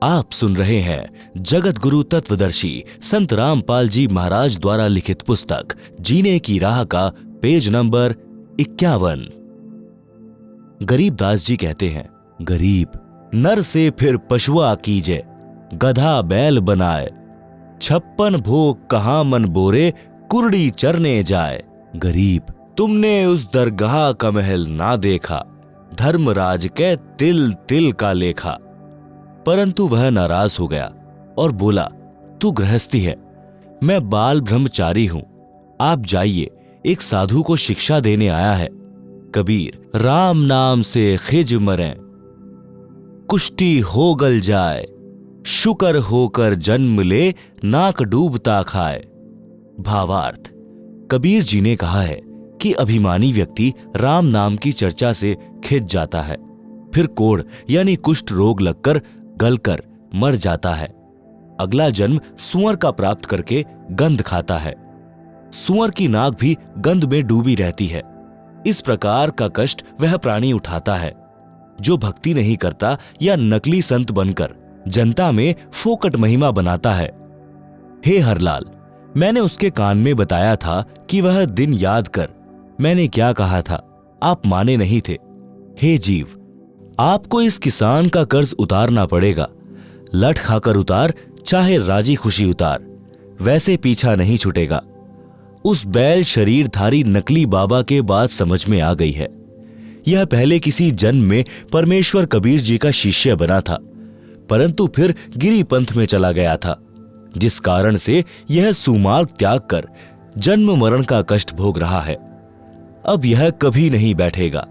आप सुन रहे हैं जगत गुरु तत्वदर्शी संत रामपाल जी महाराज द्वारा लिखित पुस्तक जीने की राह का पेज नंबर 51। गरीबदास जी कहते हैं, गरीब नर से फिर पशुआ कीजे, गधा बैल बनाए, 56 भोग कहाँ मन बोरे, कुर्डी चरने जाए। गरीब तुमने उस दरगाह का महल ना देखा, धर्मराज के तिल तिल का लेखा। परंतु वह नाराज हो गया और बोला, तू गृहस्थी है, मैं बाल ब्रह्मचारी हूं, आप जाइए, एक साधु को शिक्षा देने आया है। कबीर राम नाम से खिज मरें, कुष्टी हो गल जाए, शुकर होकर जन्म ले, नाक डूबता खाए। भावार्थ, कबीर जी ने कहा है कि अभिमानी व्यक्ति राम नाम की चर्चा से खिज जाता है, फिर कोढ़ यानी कुष्ठ रोग लगकर गलकर मर जाता है। अगला जन्म सुअर का प्राप्त करके गंध खाता है। सुअर की नाक भी गंध में डूबी रहती है। इस प्रकार का कष्ट वह प्राणी उठाता है जो भक्ति नहीं करता या नकली संत बनकर जनता में फोकट महिमा बनाता है। हे हरलाल, मैंने उसके कान में बताया था कि वह दिन याद कर। मैंने क्या कहा था, आप माने नहीं थे। हे जीव, आपको इस किसान का कर्ज उतारना पड़ेगा। लठ खाकर उतार, चाहे राजी खुशी उतार, वैसे पीछा नहीं छूटेगा। उस बैल शरीरधारी नकली बाबा के बात समझ में आ गई है। यह पहले किसी जन्म में परमेश्वर कबीर जी का शिष्य बना था, परंतु फिर गिरी पंथ में चला गया था, जिस कारण से यह सुमार्ग त्याग कर जन्म मरण का कष्ट भोग रहा है। अब यह कभी नहीं बैठेगा।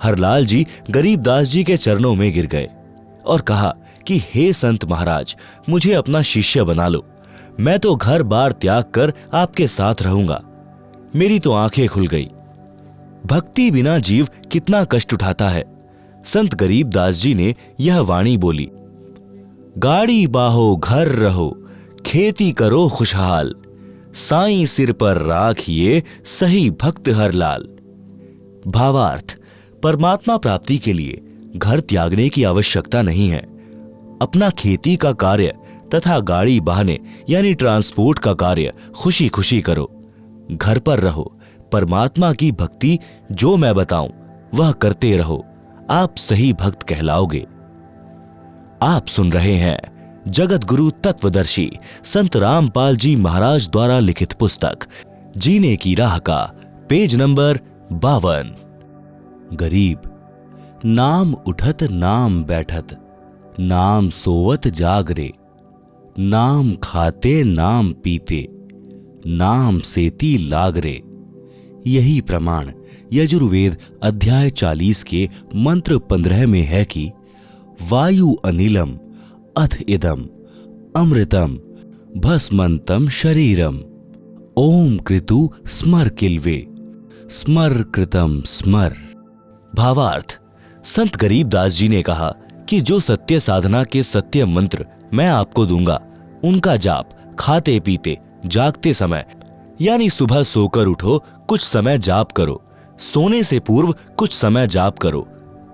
हरलाल जी गरीबदास जी के चरणों में गिर गए और कहा कि हे संत महाराज, मुझे अपना शिष्य बना लो, मैं तो घर बार त्याग कर आपके साथ रहूंगा। मेरी तो आंखें खुल गई। भक्ति बिना जीव कितना कष्ट उठाता है। संत गरीबदास जी ने यह वाणी बोली, गाड़ी बाहो घर रहो, खेती करो खुशहाल, साईं सिर पर राखिए सही भक्त हरलाल। भावार्थ, परमात्मा प्राप्ति के लिए घर त्यागने की आवश्यकता नहीं है। अपना खेती का कार्य तथा गाड़ी बहाने यानी ट्रांसपोर्ट का कार्य खुशी खुशी करो। घर पर रहो, परमात्मा की भक्ति जो मैं बताऊं वह करते रहो, आप सही भक्त कहलाओगे। आप सुन रहे हैं जगत गुरु तत्वदर्शी संत रामपाल जी महाराज द्वारा लिखित पुस्तक जीने की राह का पेज नंबर 52। गरीब नाम उठत नाम बैठत, नाम सोवत जागरे, नाम खाते नाम पीते, नाम सेती लागरे। यही प्रमाण यजुर्वेद अध्याय 40 के मंत्र 15 में है कि वायु अनिलम अथ इदम अमृतम भस्मंतम शरीरम, ओम कृतु स्मर किल्वे, स्मर कृतम स्मर। भावार्थ, संत गरीबदास जी ने कहा कि जो सत्य साधना के सत्य मंत्र मैं आपको दूंगा, उनका जाप खाते पीते जागते समय यानी सुबह सोकर उठो कुछ समय जाप करो, सोने से पूर्व कुछ समय जाप करो,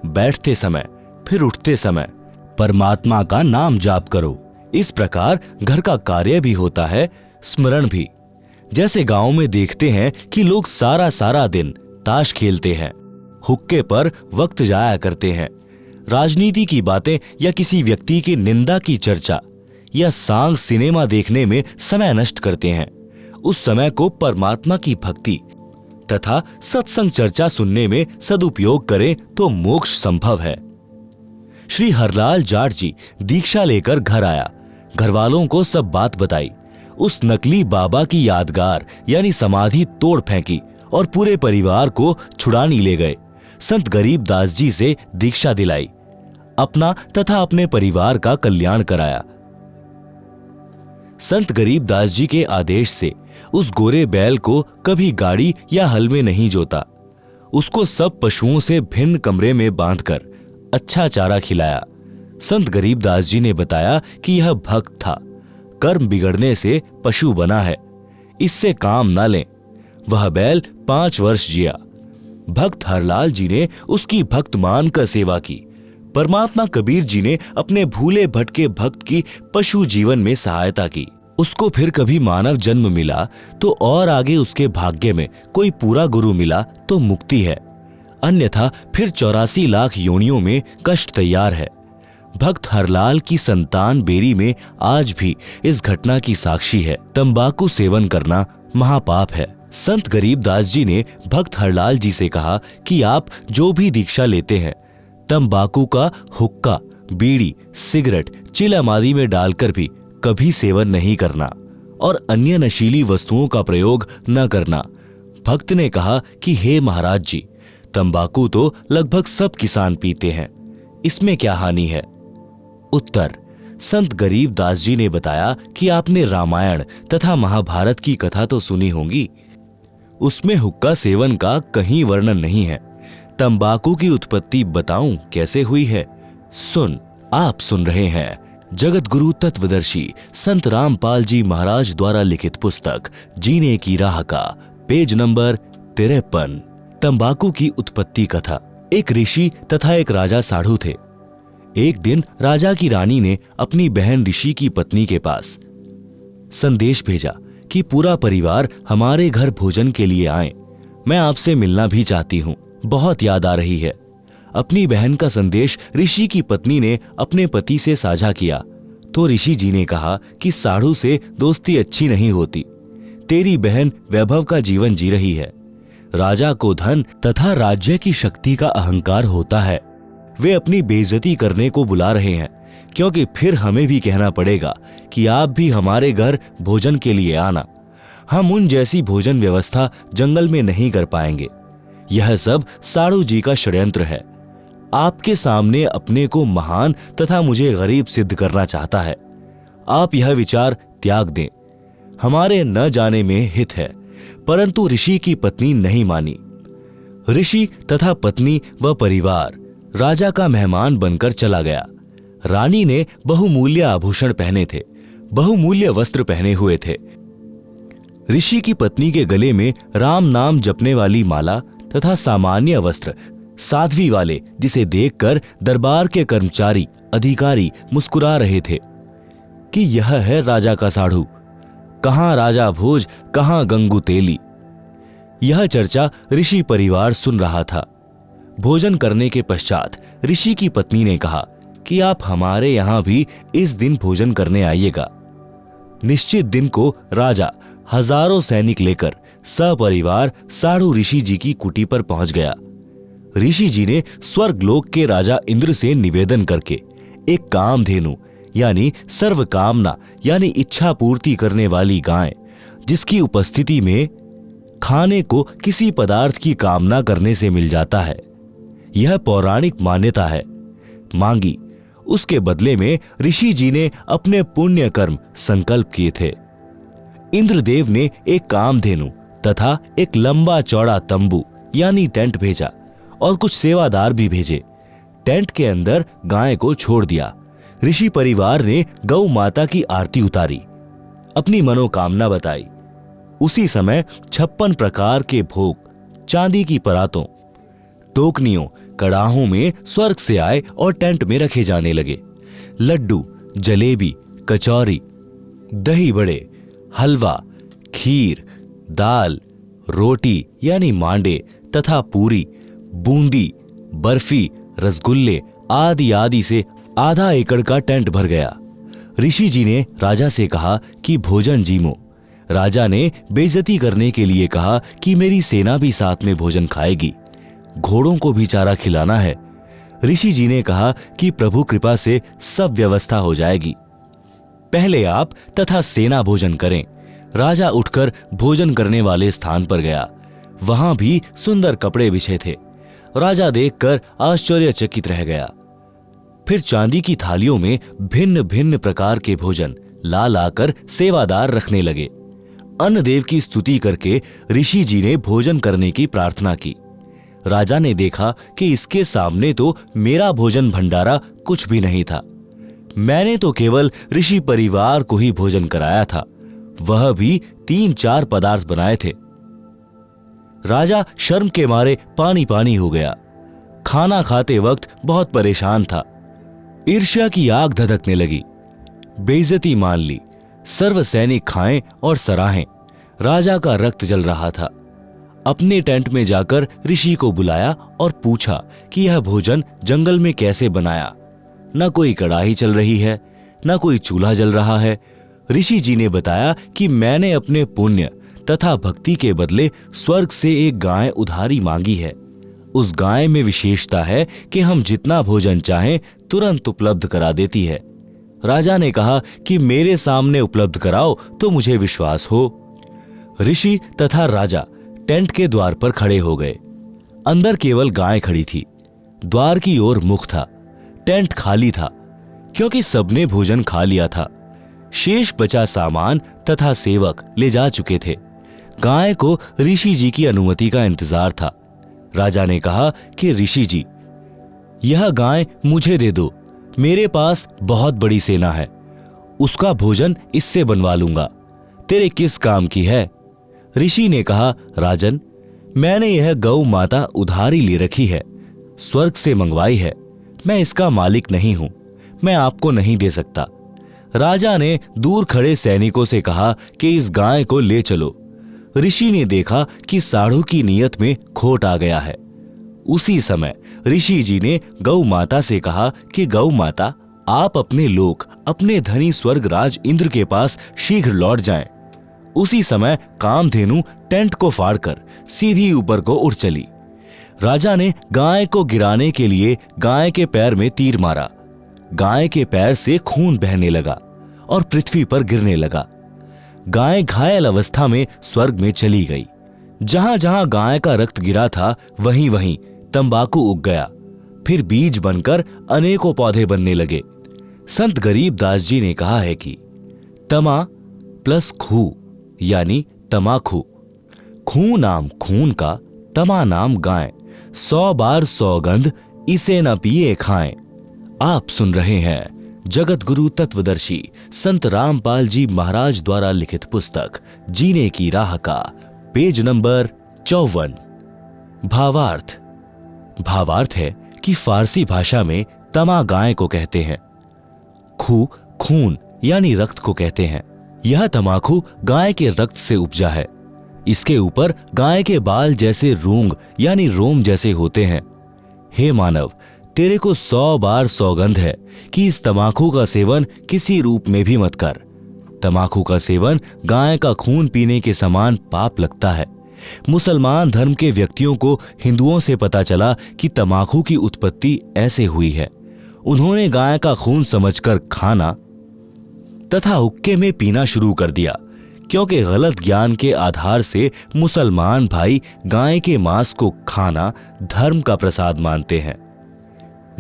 बैठते समय फिर उठते समय परमात्मा का नाम जाप करो। इस प्रकार घर का कार्य भी होता है, स्मरण भी। जैसे गांव में देखते हैं कि लोग सारा सारा दिन ताश खेलते हैं, हुक्के पर वक्त जाया करते हैं, राजनीति की बातें या किसी व्यक्ति की निंदा की चर्चा या सांग सिनेमा देखने में समय नष्ट करते हैं। उस समय को परमात्मा की भक्ति तथा सत्संग चर्चा सुनने में सदुपयोग करें तो मोक्ष संभव है। श्री हरलाल जाट जी दीक्षा लेकर घर आया, घर वालों को सब बात बताई। उस नकली बाबा की यादगार यानी समाधि तोड़ फेंकी और पूरे परिवार को छुड़ानी ले गए। संत गरीबदास जी से दीक्षा दिलाई, अपना तथा अपने परिवार का कल्याण कराया। संत गरीबदास जी के आदेश से उस गोरे बैल को कभी गाड़ी या हल में नहीं जोता। उसको सब पशुओं से भिन्न कमरे में बांधकर अच्छा चारा खिलाया। संत गरीबदास जी ने बताया कि यह भक्त था, कर्म बिगड़ने से पशु बना है, इससे काम न लें। वह बैल 5 वर्ष जिया। भक्त हरलाल जी ने उसकी भक्त मानकर सेवा की, परमात्मा कबीर जी ने अपने भूले भटके भक्त की पशु जीवन में सहायता की। उसको फिर कभी मानव जन्म मिला तो और आगे उसके भाग्य में कोई पूरा गुरु मिला तो मुक्ति है, अन्यथा फिर 84 लाख योनियों में कष्ट तैयार है। भक्त हरलाल की संतान बेरी में आज भी इस घटना की साक्षी है। तंबाकू सेवन करना महापाप है। संत गरीबदास जी ने भक्त हरलाल जी से कहा कि आप जो भी दीक्षा लेते हैं, तंबाकू का हुक्का, बीड़ी, सिगरेट, चिलम आदि में डालकर भी कभी सेवन नहीं करना और अन्य नशीली वस्तुओं का प्रयोग न करना। भक्त ने कहा कि हे महाराज जी, तंबाकू तो लगभग सब किसान पीते हैं, इसमें क्या हानि है? उत्तर: संत गरीबदास जी ने बताया कि आपने रामायण तथा महाभारत की कथा तो सुनी होगी, उसमें हुक्का सेवन का कहीं वर्णन नहीं है। तंबाकू की उत्पत्ति बताऊं कैसे हुई है? आप सुन रहे हैं जगत गुरु तत्वदर्शी संत रामपाल जी महाराज द्वारा लिखित पुस्तक जीने की राह का पेज नंबर 53। तंबाकू की उत्पत्ति कथा। एक ऋषि तथा एक राजा साधु थे। एक दिन राजा की रानी ने अपनी बहन ऋषि की पत्नी के पास संदेश भेजा कि पूरा परिवार हमारे घर भोजन के लिए आए, मैं आपसे मिलना भी चाहती हूँ, बहुत याद आ रही है। अपनी बहन का संदेश ऋषि की पत्नी ने अपने पति से साझा किया तो ऋषि जी ने कहा कि साधु से दोस्ती अच्छी नहीं होती, तेरी बहन वैभव का जीवन जी रही है। राजा को धन तथा राज्य की शक्ति का अहंकार होता है, वे अपनी बेइज्जती करने को बुला रहे हैं, क्योंकि फिर हमें भी कहना पड़ेगा कि आप भी हमारे घर भोजन के लिए आना। हम उन जैसी भोजन व्यवस्था जंगल में नहीं कर पाएंगे। यह सब साधु जी का षड्यंत्र है। आपके सामने अपने को महान तथा मुझे गरीब सिद्ध करना चाहता है। आप यह विचार त्याग दें, हमारे न जाने में हित है। परंतु ऋषि की पत्नी नहीं मानी। ऋषि तथा पत्नी व परिवार राजा का मेहमान बनकर चला गया। रानी ने बहुमूल्य आभूषण पहने थे, बहुमूल्य वस्त्र पहने हुए थे। ऋषि की पत्नी के गले में राम नाम जपने वाली माला तथा सामान्य वस्त्र साध्वी वाले, जिसे देखकर दरबार के कर्मचारी अधिकारी मुस्कुरा रहे थे कि यह है राजा का साधु, कहां राजा भोज, कहां गंगू तेली। यह चर्चा ऋषि परिवार सुन रहा था। भोजन करने के पश्चात ऋषि की पत्नी ने कहा कि आप हमारे यहां भी इस दिन भोजन करने आइएगा। निश्चित दिन को राजा हजारों सैनिक लेकर सपरिवार साधु ऋषि जी की कुटी पर पहुंच गया। ऋषि जी ने स्वर्गलोक के राजा इंद्र से निवेदन करके एक कामधेनु यानी सर्व कामना यानी इच्छा पूर्ति करने वाली गाय, जिसकी उपस्थिति में खाने को किसी पदार्थ की कामना करने से मिल जाता है, यह पौराणिक मान्यता है, मांगी। उसके बदले में ऋषि जी ने अपने पुण्य कर्म संकल्प किए थे। इंद्रदेव ने एक कामधेनु तथा एक लंबा चौड़ा तंबू यानी टेंट भेजा और कुछ सेवादार भी भेजे। टेंट के अंदर गाय को छोड़ दिया। ऋषि परिवार ने गौ माता की आरती उतारी, अपनी मनोकामना बताई। उसी समय 56 प्रकार के भोग चांदी की परातों, टोकनियों, कड़ाहों में स्वर्ग से आए और टेंट में रखे जाने लगे। लड्डू, जलेबी, कचौरी, दही बड़े, हलवा, खीर, दाल, रोटी यानी मांडे तथा पूरी, बूंदी, बर्फी, रसगुल्ले आदि आदि से आधा एकड़ का टेंट भर गया। ऋषि जी ने राजा से कहा कि भोजन जीमो। राजा ने बेइज्जती करने के लिए कहा कि मेरी सेना भी साथ में भोजन खाएगी, घोड़ों को भी चारा खिलाना है। ऋषि जी ने कहा कि प्रभु कृपा से सब व्यवस्था हो जाएगी, पहले आप तथा सेना भोजन करें। राजा उठकर भोजन करने वाले स्थान पर गया। वहां भी सुंदर कपड़े बिछे थे। राजा देखकर आश्चर्यचकित रह गया। फिर चांदी की थालियों में भिन्न भिन्न प्रकार के भोजन ला लाकर सेवादार रखने लगे। अन्नदेव की स्तुति करके ऋषि जी ने भोजन करने की प्रार्थना की। राजा ने देखा कि इसके सामने तो मेरा भोजन भंडारा कुछ भी नहीं था। मैंने तो केवल ऋषि परिवार को ही भोजन कराया था, वह भी 3-4 पदार्थ बनाए थे। राजा शर्म के मारे पानी पानी हो गया। खाना खाते वक्त बहुत परेशान था। ईर्ष्या की आग धधकने लगी। बेइज्जती मान ली। सर्व सैनिक खाएं और सराहें। राजा का रक्त जल रहा था। अपने टेंट में जाकर ऋषि को बुलाया और पूछा कि यह भोजन जंगल में कैसे बनाया। न कोई कड़ाही चल रही है, न कोई चूल्हा जल रहा है। ऋषि जी ने बताया कि मैंने अपने पुण्य तथा भक्ति के बदले स्वर्ग से एक गाय उधारी मांगी है। उस गाय में विशेषता है कि हम जितना भोजन चाहें तुरंत उपलब्ध करा देती है। राजा ने कहा कि मेरे सामने उपलब्ध कराओ तो मुझे विश्वास हो। ऋषि तथा राजा टेंट के द्वार पर खड़े हो गए। अंदर केवल गाय खड़ी थी। द्वार की ओर मुख था। टेंट खाली था क्योंकि सबने भोजन खा लिया था। शेष बचा सामान तथा सेवक ले जा चुके थे। गाय को ऋषि जी की अनुमति का इंतजार था। राजा ने कहा कि ऋषि जी, यह गाय मुझे दे दो। मेरे पास बहुत बड़ी सेना है। उसका भोजन इससे बनवा लूंगा। तेरे किस काम की है? ऋषि ने कहा, राजन, मैंने यह गौ माता उधारी ले रखी है, स्वर्ग से मंगवाई है। मैं इसका मालिक नहीं हूं। मैं आपको नहीं दे सकता। राजा ने दूर खड़े सैनिकों से कहा कि इस गाय को ले चलो। ऋषि ने देखा कि साढ़ू की नीयत में खोट आ गया है। उसी समय ऋषि जी ने गौ माता से कहा कि गौ माता, आप अपने लोक, अपने धनी स्वर्गराज इंद्र के पास शीघ्र लौट जाएं। उसी समय कामधेनु टेंट को फाड़कर सीधी ऊपर को उड़ चली। राजा ने गाय को गिराने के लिए गाय के पैर में तीर मारा। गाय के पैर से खून बहने लगा और पृथ्वी पर गिरने लगा। गाय घायल अवस्था में स्वर्ग में चली गई। जहां जहां गाय का रक्त गिरा था वहीं वहीं तंबाकू उग गया। फिर बीज बनकर अनेकों पौधे बनने लगे। संत गरीबदास जी ने कहा है कि तमा प्लस खू यानी तमाखू। खू नाम खून का, तमा नाम गाय। 100 बार सौगंध इसे न पिए खाएं। आप सुन रहे हैं जगत गुरु तत्वदर्शी संत रामपाल जी महाराज द्वारा लिखित पुस्तक जीने की राह का पेज नंबर 54। भावार्थ। भावार्थ है कि फारसी भाषा में तमा गाय को कहते हैं, खू खून यानी रक्त को कहते हैं। यह तमाकू गाय के रक्त से उपजा है। इसके ऊपर गाय के बाल जैसे रूंग यानी रोम जैसे होते हैं। हे मानव, तेरे को 100 बार सौगंध है कि इस तमाकू का सेवन किसी रूप में भी मत कर। तमाकू का सेवन गाय का खून पीने के समान पाप लगता है। मुसलमान धर्म के व्यक्तियों को हिंदुओं से पता चला कि तमाकू की उत्पत्ति ऐसे हुई है। उन्होंने गाय का खून समझकर खाना तथा हुक्के में पीना शुरू कर दिया, क्योंकि गलत ज्ञान के आधार से मुसलमान भाई गाय के मांस को खाना धर्म का प्रसाद मानते हैं।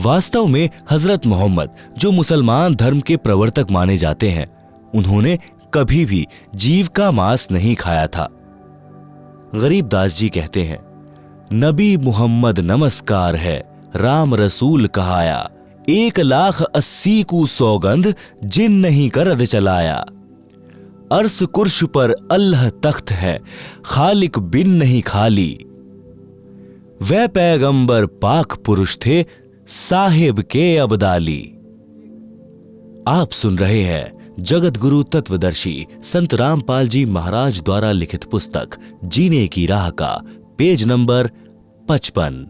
वास्तव में हजरत मोहम्मद, जो मुसलमान धर्म के प्रवर्तक माने जाते हैं, उन्होंने कभी भी जीव का मांस नहीं खाया था। गरीबदास जी कहते हैं, नबी मुहम्मद नमस्कार है, राम रसूल कहाया, 1,80,000 को सौगंध जिन नहीं करद चलाया। अर्श कुर्श पर अल्लाह तख्त है, खालिक बिन नहीं खाली। वह पैगंबर पाक पुरुष थे, साहिब के अब्दाली। आप सुन रहे हैं जगत गुरु तत्वदर्शी संत रामपाल जी महाराज द्वारा लिखित पुस्तक जीने की राह का पेज नंबर 55।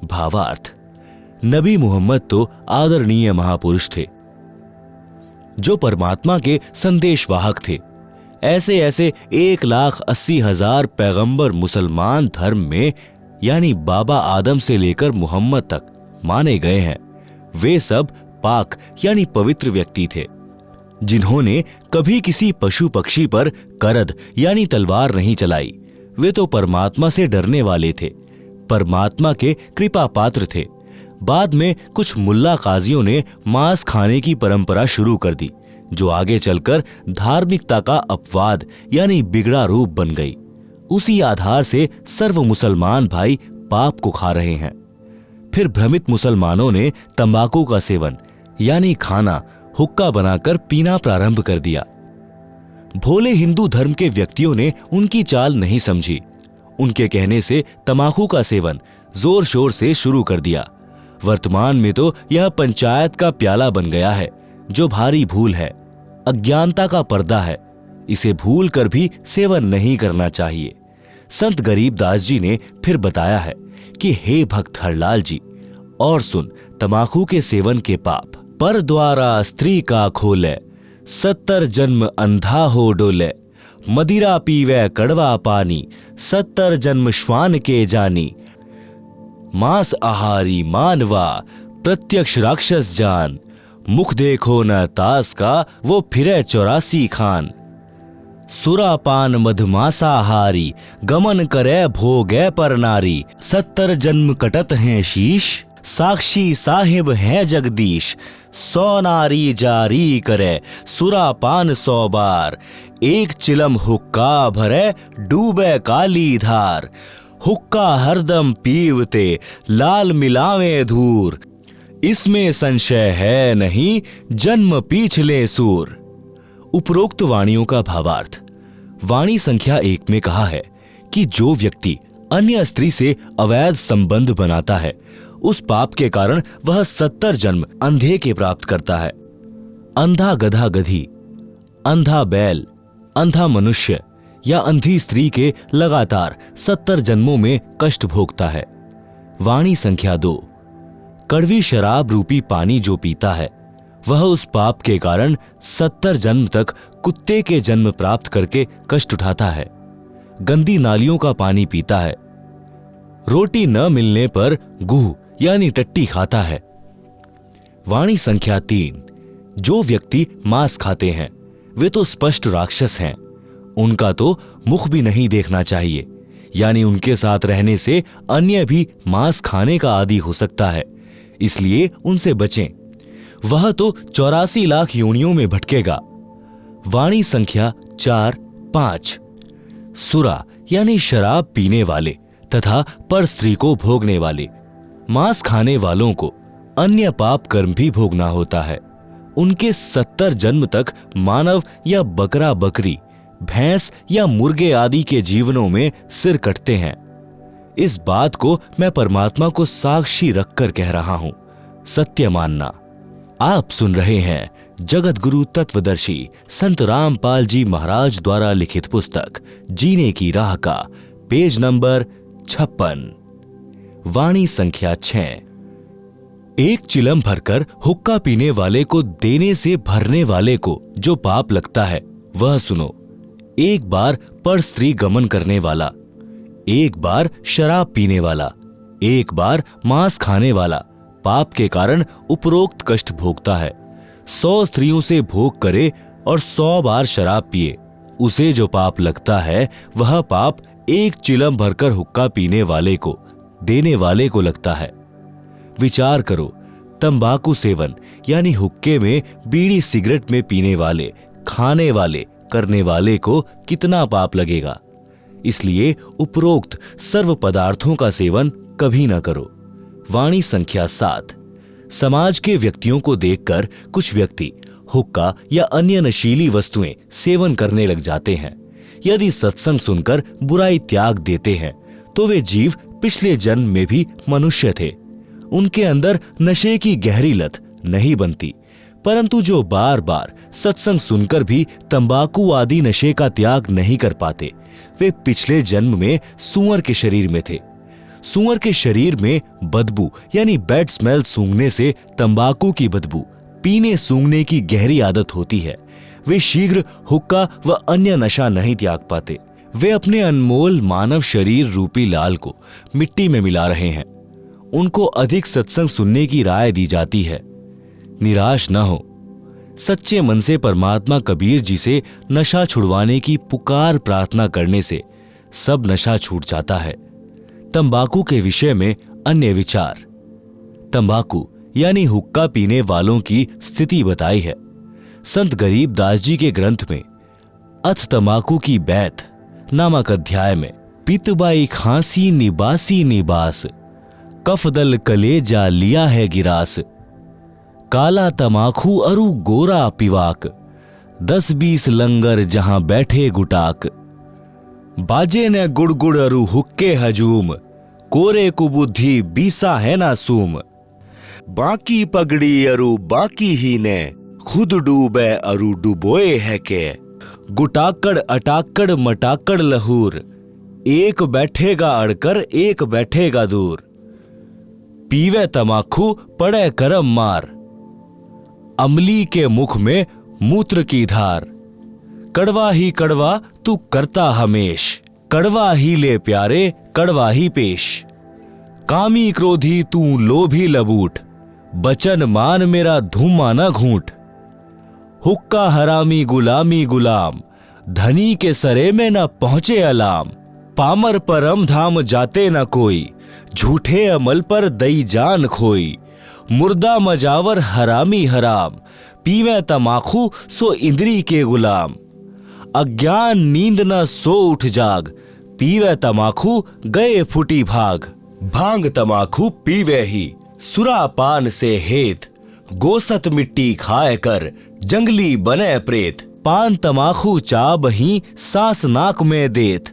भावार्थ। नबी मुहम्मद तो आदरणीय महापुरुष थे, जो परमात्मा के संदेशवाहक थे। ऐसे ऐसे 1,80,000 पैगंबर मुसलमान धर्म में यानी बाबा आदम से लेकर मुहम्मद तक माने गए हैं। वे सब पाक यानी पवित्र व्यक्ति थे, जिन्होंने कभी किसी पशु पक्षी पर करद यानी तलवार नहीं चलाई। वे तो परमात्मा से डरने वाले थे, परमात्मा के कृपा पात्र थे। बाद में कुछ मुल्ला काजियों ने मांस खाने की परंपरा शुरू कर दी, जो आगे चलकर धार्मिकता का अपवाद यानी बिगड़ा रूप बन गई। उसी आधार से सर्व मुसलमान भाई पाप को खा रहे हैं। फिर भ्रमित मुसलमानों ने तंबाकू का सेवन यानी खाना हुक्का बनाकर पीना प्रारंभ कर दिया। भोले हिंदू धर्म के व्यक्तियों ने उनकी चाल नहीं समझी। उनके कहने से तंबाकू का सेवन जोर शोर से शुरू कर दिया। वर्तमान में तो यह पंचायत का प्याला बन गया है, जो भारी भूल है, अज्ञानता का पर्दा है। इसे भूल कर भी सेवन नहीं करना चाहिए। संत गरीबदास जी ने फिर बताया है कि हे भक्त हरलाल जी, और सुन तमाकू के सेवन के पाप। पर द्वारा स्त्री का खोले, 70 जन्म अंधा हो डोले। मदिरा पीवे कड़वा पानी, 70 जन्म श्वान के जानी। मांस आहारी मानवा, प्रत्यक्ष राक्षस जान। मुख देखो न तास का, वो फिरे 84 खान। सुरापान मधमासाहारी, गमन करे भोगे पर नारी। 70 जन्म कटत हैं शीश, साक्षी साहिब है जगदीश। 100 नारी जारी करे, सुरापान 100 बार। एक चिलम हुक्का भरे, डूबे काली धार। हुक्का हरदम पीवते, लाल मिलावे धूर। इसमें संशय है नहीं, जन्म पीछले सूर। उपरोक्त वाणियों का भावार्थ। वाणी संख्या 1 में कहा है कि जो व्यक्ति अन्य स्त्री से अवैध संबंध बनाता है, उस पाप के कारण वह 70 जन्म अंधे के प्राप्त करता है। अंधा गधा गधी, अंधा बैल, अंधा मनुष्य या अंधी स्त्री के लगातार 70 जन्मों में कष्ट भोगता है। वाणी संख्या 2। कड़वी शराब रूपी पानी जो पीता है, वह उस पाप के कारण 70 जन्म तक कुत्ते के जन्म प्राप्त करके कष्ट उठाता है। गंदी नालियों का पानी पीता है। रोटी न मिलने पर गुह यानी टट्टी खाता है। वाणी संख्या 3। जो व्यक्ति मांस खाते हैं, वे तो स्पष्ट राक्षस हैं। उनका तो मुख भी नहीं देखना चाहिए, यानी उनके साथ रहने से अन्य भी मांस खाने का आदी हो सकता है, इसलिए उनसे बचें। वह तो 84 लाख योनियों में भटकेगा। वाणी संख्या 4, 5। सुरा यानी शराब पीने वाले तथा पर स्त्री को भोगने वाले, मांस खाने वालों को अन्य पाप कर्म भी भोगना होता है। उनके 70 जन्म तक मानव या बकरा बकरी, भैंस या मुर्गे आदि के जीवनों में सिर कटते हैं। इस बात को मैं परमात्मा को साक्षी रखकर कह रहा हूं, सत्य मानना। आप सुन रहे हैं जगत गुरु तत्वदर्शी संत रामपाल जी महाराज द्वारा लिखित पुस्तक जीने की राह का पेज नंबर 56। वाणी संख्या 6। एक चिलम भरकर हुक्का पीने वाले को देने से भरने वाले को जो पाप लगता है, वह सुनो। एक बार पर स्त्री गमन करने वाला, एक बार शराब पीने वाला, एक बार मांस खाने वाला पाप के कारण उपरोक्त कष्ट भोगता है। 100 स्त्रियों से भोग करे और 100 बार शराब पिए, उसे जो पाप लगता है, वह पाप एक चिलम भरकर हुक्का पीने वाले को देने वाले को लगता है। विचार करो, तंबाकू सेवन यानी हुक्के में, बीड़ी सिगरेट में पीने वाले, खाने वाले, करने वाले को कितना पाप लगेगा। इसलिए उपरोक्त सर्व पदार्थों का सेवन कभी न करो। वाणी संख्या 7। समाज के व्यक्तियों को देखकर कुछ व्यक्ति हुक्का या अन्य नशीली वस्तुएं सेवन करने लग जाते हैं। यदि सत्संग सुनकर बुराई त्याग देते हैं, तो वे जीव पिछले जन्म में भी मनुष्य थे। उनके अंदर नशे की गहरी लत नहीं बनती, परंतु जो बार बार सत्संग सुनकर भी तंबाकू आदि नशे का त्याग नहीं कर पाते, वे पिछले जन्म में सूअर के शरीर में थे। सूअर के शरीर में बदबू यानी बैड स्मेल सूंघने से तंबाकू की बदबू पीने सूंघने की गहरी आदत होती है। वे शीघ्र हुक्का व अन्य नशा नहीं त्याग पाते। वे अपने अनमोल मानव शरीर रूपी लाल को मिट्टी में मिला रहे हैं। उनको अधिक सत्संग सुनने की राय दी जाती है। निराश न हो, सच्चे मन से परमात्मा कबीर जी से नशा छुड़वाने की पुकार प्रार्थना करने से सब नशा छूट जाता है। तंबाकू के विषय में अन्य विचार। तंबाकू यानी हुक्का पीने वालों की स्थिति बताई है संत गरीबदास जी के ग्रंथ में अथ तंबाकू की बैत नामक अध्याय में। पितबाई खांसी निबासी निबास, कफदल कलेजा लिया है गिरास। काला तमाखू अरु गोरा पिवाक, 10-20 लंगर जहां बैठे गुटाक। बाजे ने गुड़गुड़ अरु हुक्के हजूम, कोरे कुबुद्धि बीसा है ना सूम। बाकी पगड़ी अरु बाकी ही ने, खुद डूबे अरु डुबोए है के। गुटाकड़ अटाकड़ मटाकड़ लहूर, एक बैठेगा अड़कर एक बैठेगा दूर। पीवे तमाखू पड़े करम मार, अमली के मुख में मूत्र की धार। कड़वा ही कड़वा तू करता हमेश, कड़वा ही ले प्यारे कड़वा ही पेश। कामी क्रोधी तू लोभी लबूट, बचन मान मेरा धूमा न घूंट। हुक्का हरामी गुलामी गुलाम, धनी के सरे में न पहुंचे अलाम। पामर परम धाम जाते न कोई, झूठे अमल पर दई जान खोई। मुर्दा मजावर हरामी हराम, पीवे तमाखू सो इंद्री के गुलाम। अज्ञान नींद न सो उठ जाग, पीवे तमाखू गए फुटी भाग। भांग तमाखू पीवे ही सुरापान से हेत, गोसत मिट्टी खाए कर जंगली बने प्रेत। पान तमाखू चाब ही सांस नाक में देत,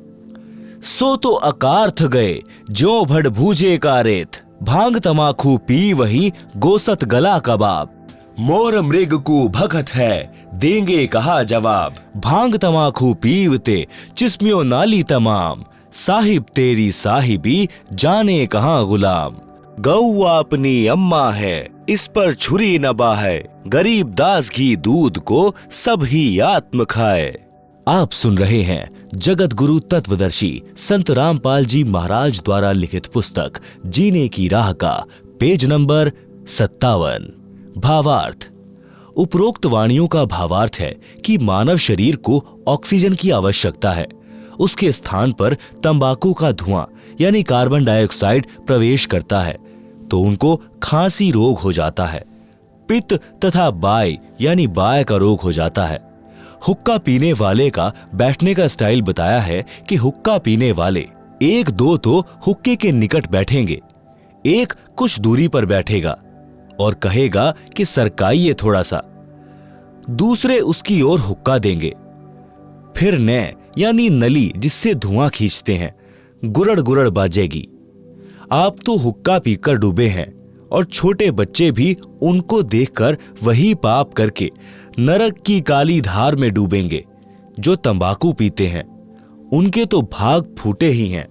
सो तो अकार्थ गए जो भड़ भूजे का रेत। भांग तमाखू पी वही गोसत गला कबाब, मोर मृग को भगत है देंगे कहा जवाब। भांग तमाखू पीवते चिस्मियों नाली तमाम, साहिब तेरी साहिबी जाने कहां गुलाम। गौ अपनी अम्मा है इस पर छुरी न बाहे, गरीब दास घी दूध को सब ही आत्म खाए। आप सुन रहे हैं जगत गुरु तत्वदर्शी संत रामपाल जी महाराज द्वारा लिखित पुस्तक जीने की राह का पेज नंबर 57। भावार्थ। उपरोक्त वाणियों का भावार्थ है कि मानव शरीर को ऑक्सीजन की आवश्यकता है। उसके स्थान पर तंबाकू का धुआं यानी कार्बन डाइऑक्साइड प्रवेश करता है तो उनको खांसी रोग हो जाता है। पित्त तथा बाय यानी बाय का रोग हो जाता है। हुक्का पीने वाले का बैठने का स्टाइल बताया है कि हुक्का पीने वाले एक दो तो हुक्के के निकट बैठेंगे, एक कुछ दूरी पर बैठेगा और कहेगा कि सरकाइए थोड़ा सा। दूसरे उसकी ओर हुक्का देंगे। फिर ने यानी नली जिससे धुआं खींचते हैं गुरड़ गुरड़ बाजेगी। आप तो हुक्का पीकर डूबे हैं और छोटे बच्चे भी उनको देखकर वही पाप करके नरक की काली धार में डूबेंगे। जो तंबाकू पीते हैं उनके तो भाग फूटे ही हैं।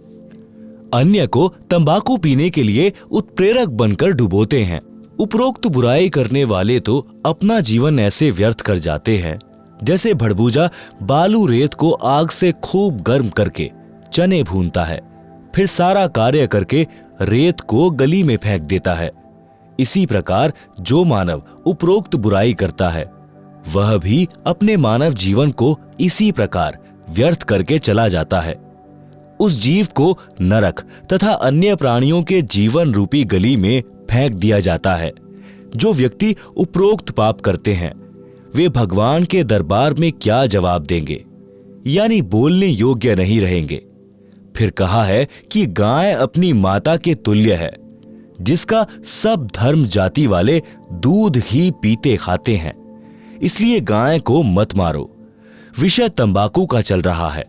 अन्य को तंबाकू पीने के लिए उत्प्रेरक बनकर डुबोते हैं। उपरोक्त बुराई करने वाले तो अपना जीवन ऐसे व्यर्थ कर जाते हैं जैसे भड़बूजा बालू रेत को आग से खूब गर्म करके चने भूनता है, फिर सारा कार्य करके रेत को गली में फेंक देता है। इसी प्रकार जो मानव उपरोक्त बुराई करता है वह भी अपने मानव जीवन को इसी प्रकार व्यर्थ करके चला जाता है। उस जीव को नरक तथा अन्य प्राणियों के जीवन रूपी गली में फेंक दिया जाता है। जो व्यक्ति उपरोक्त पाप करते हैं वे भगवान के दरबार में क्या जवाब देंगे, यानी बोलने योग्य नहीं रहेंगे। फिर कहा है कि गाय अपनी माता के तुल्य है, जिसका सब धर्म जाति वाले दूध ही पीते खाते हैं। इसलिए गाय को मत मारो। विषय तंबाकू का चल रहा है।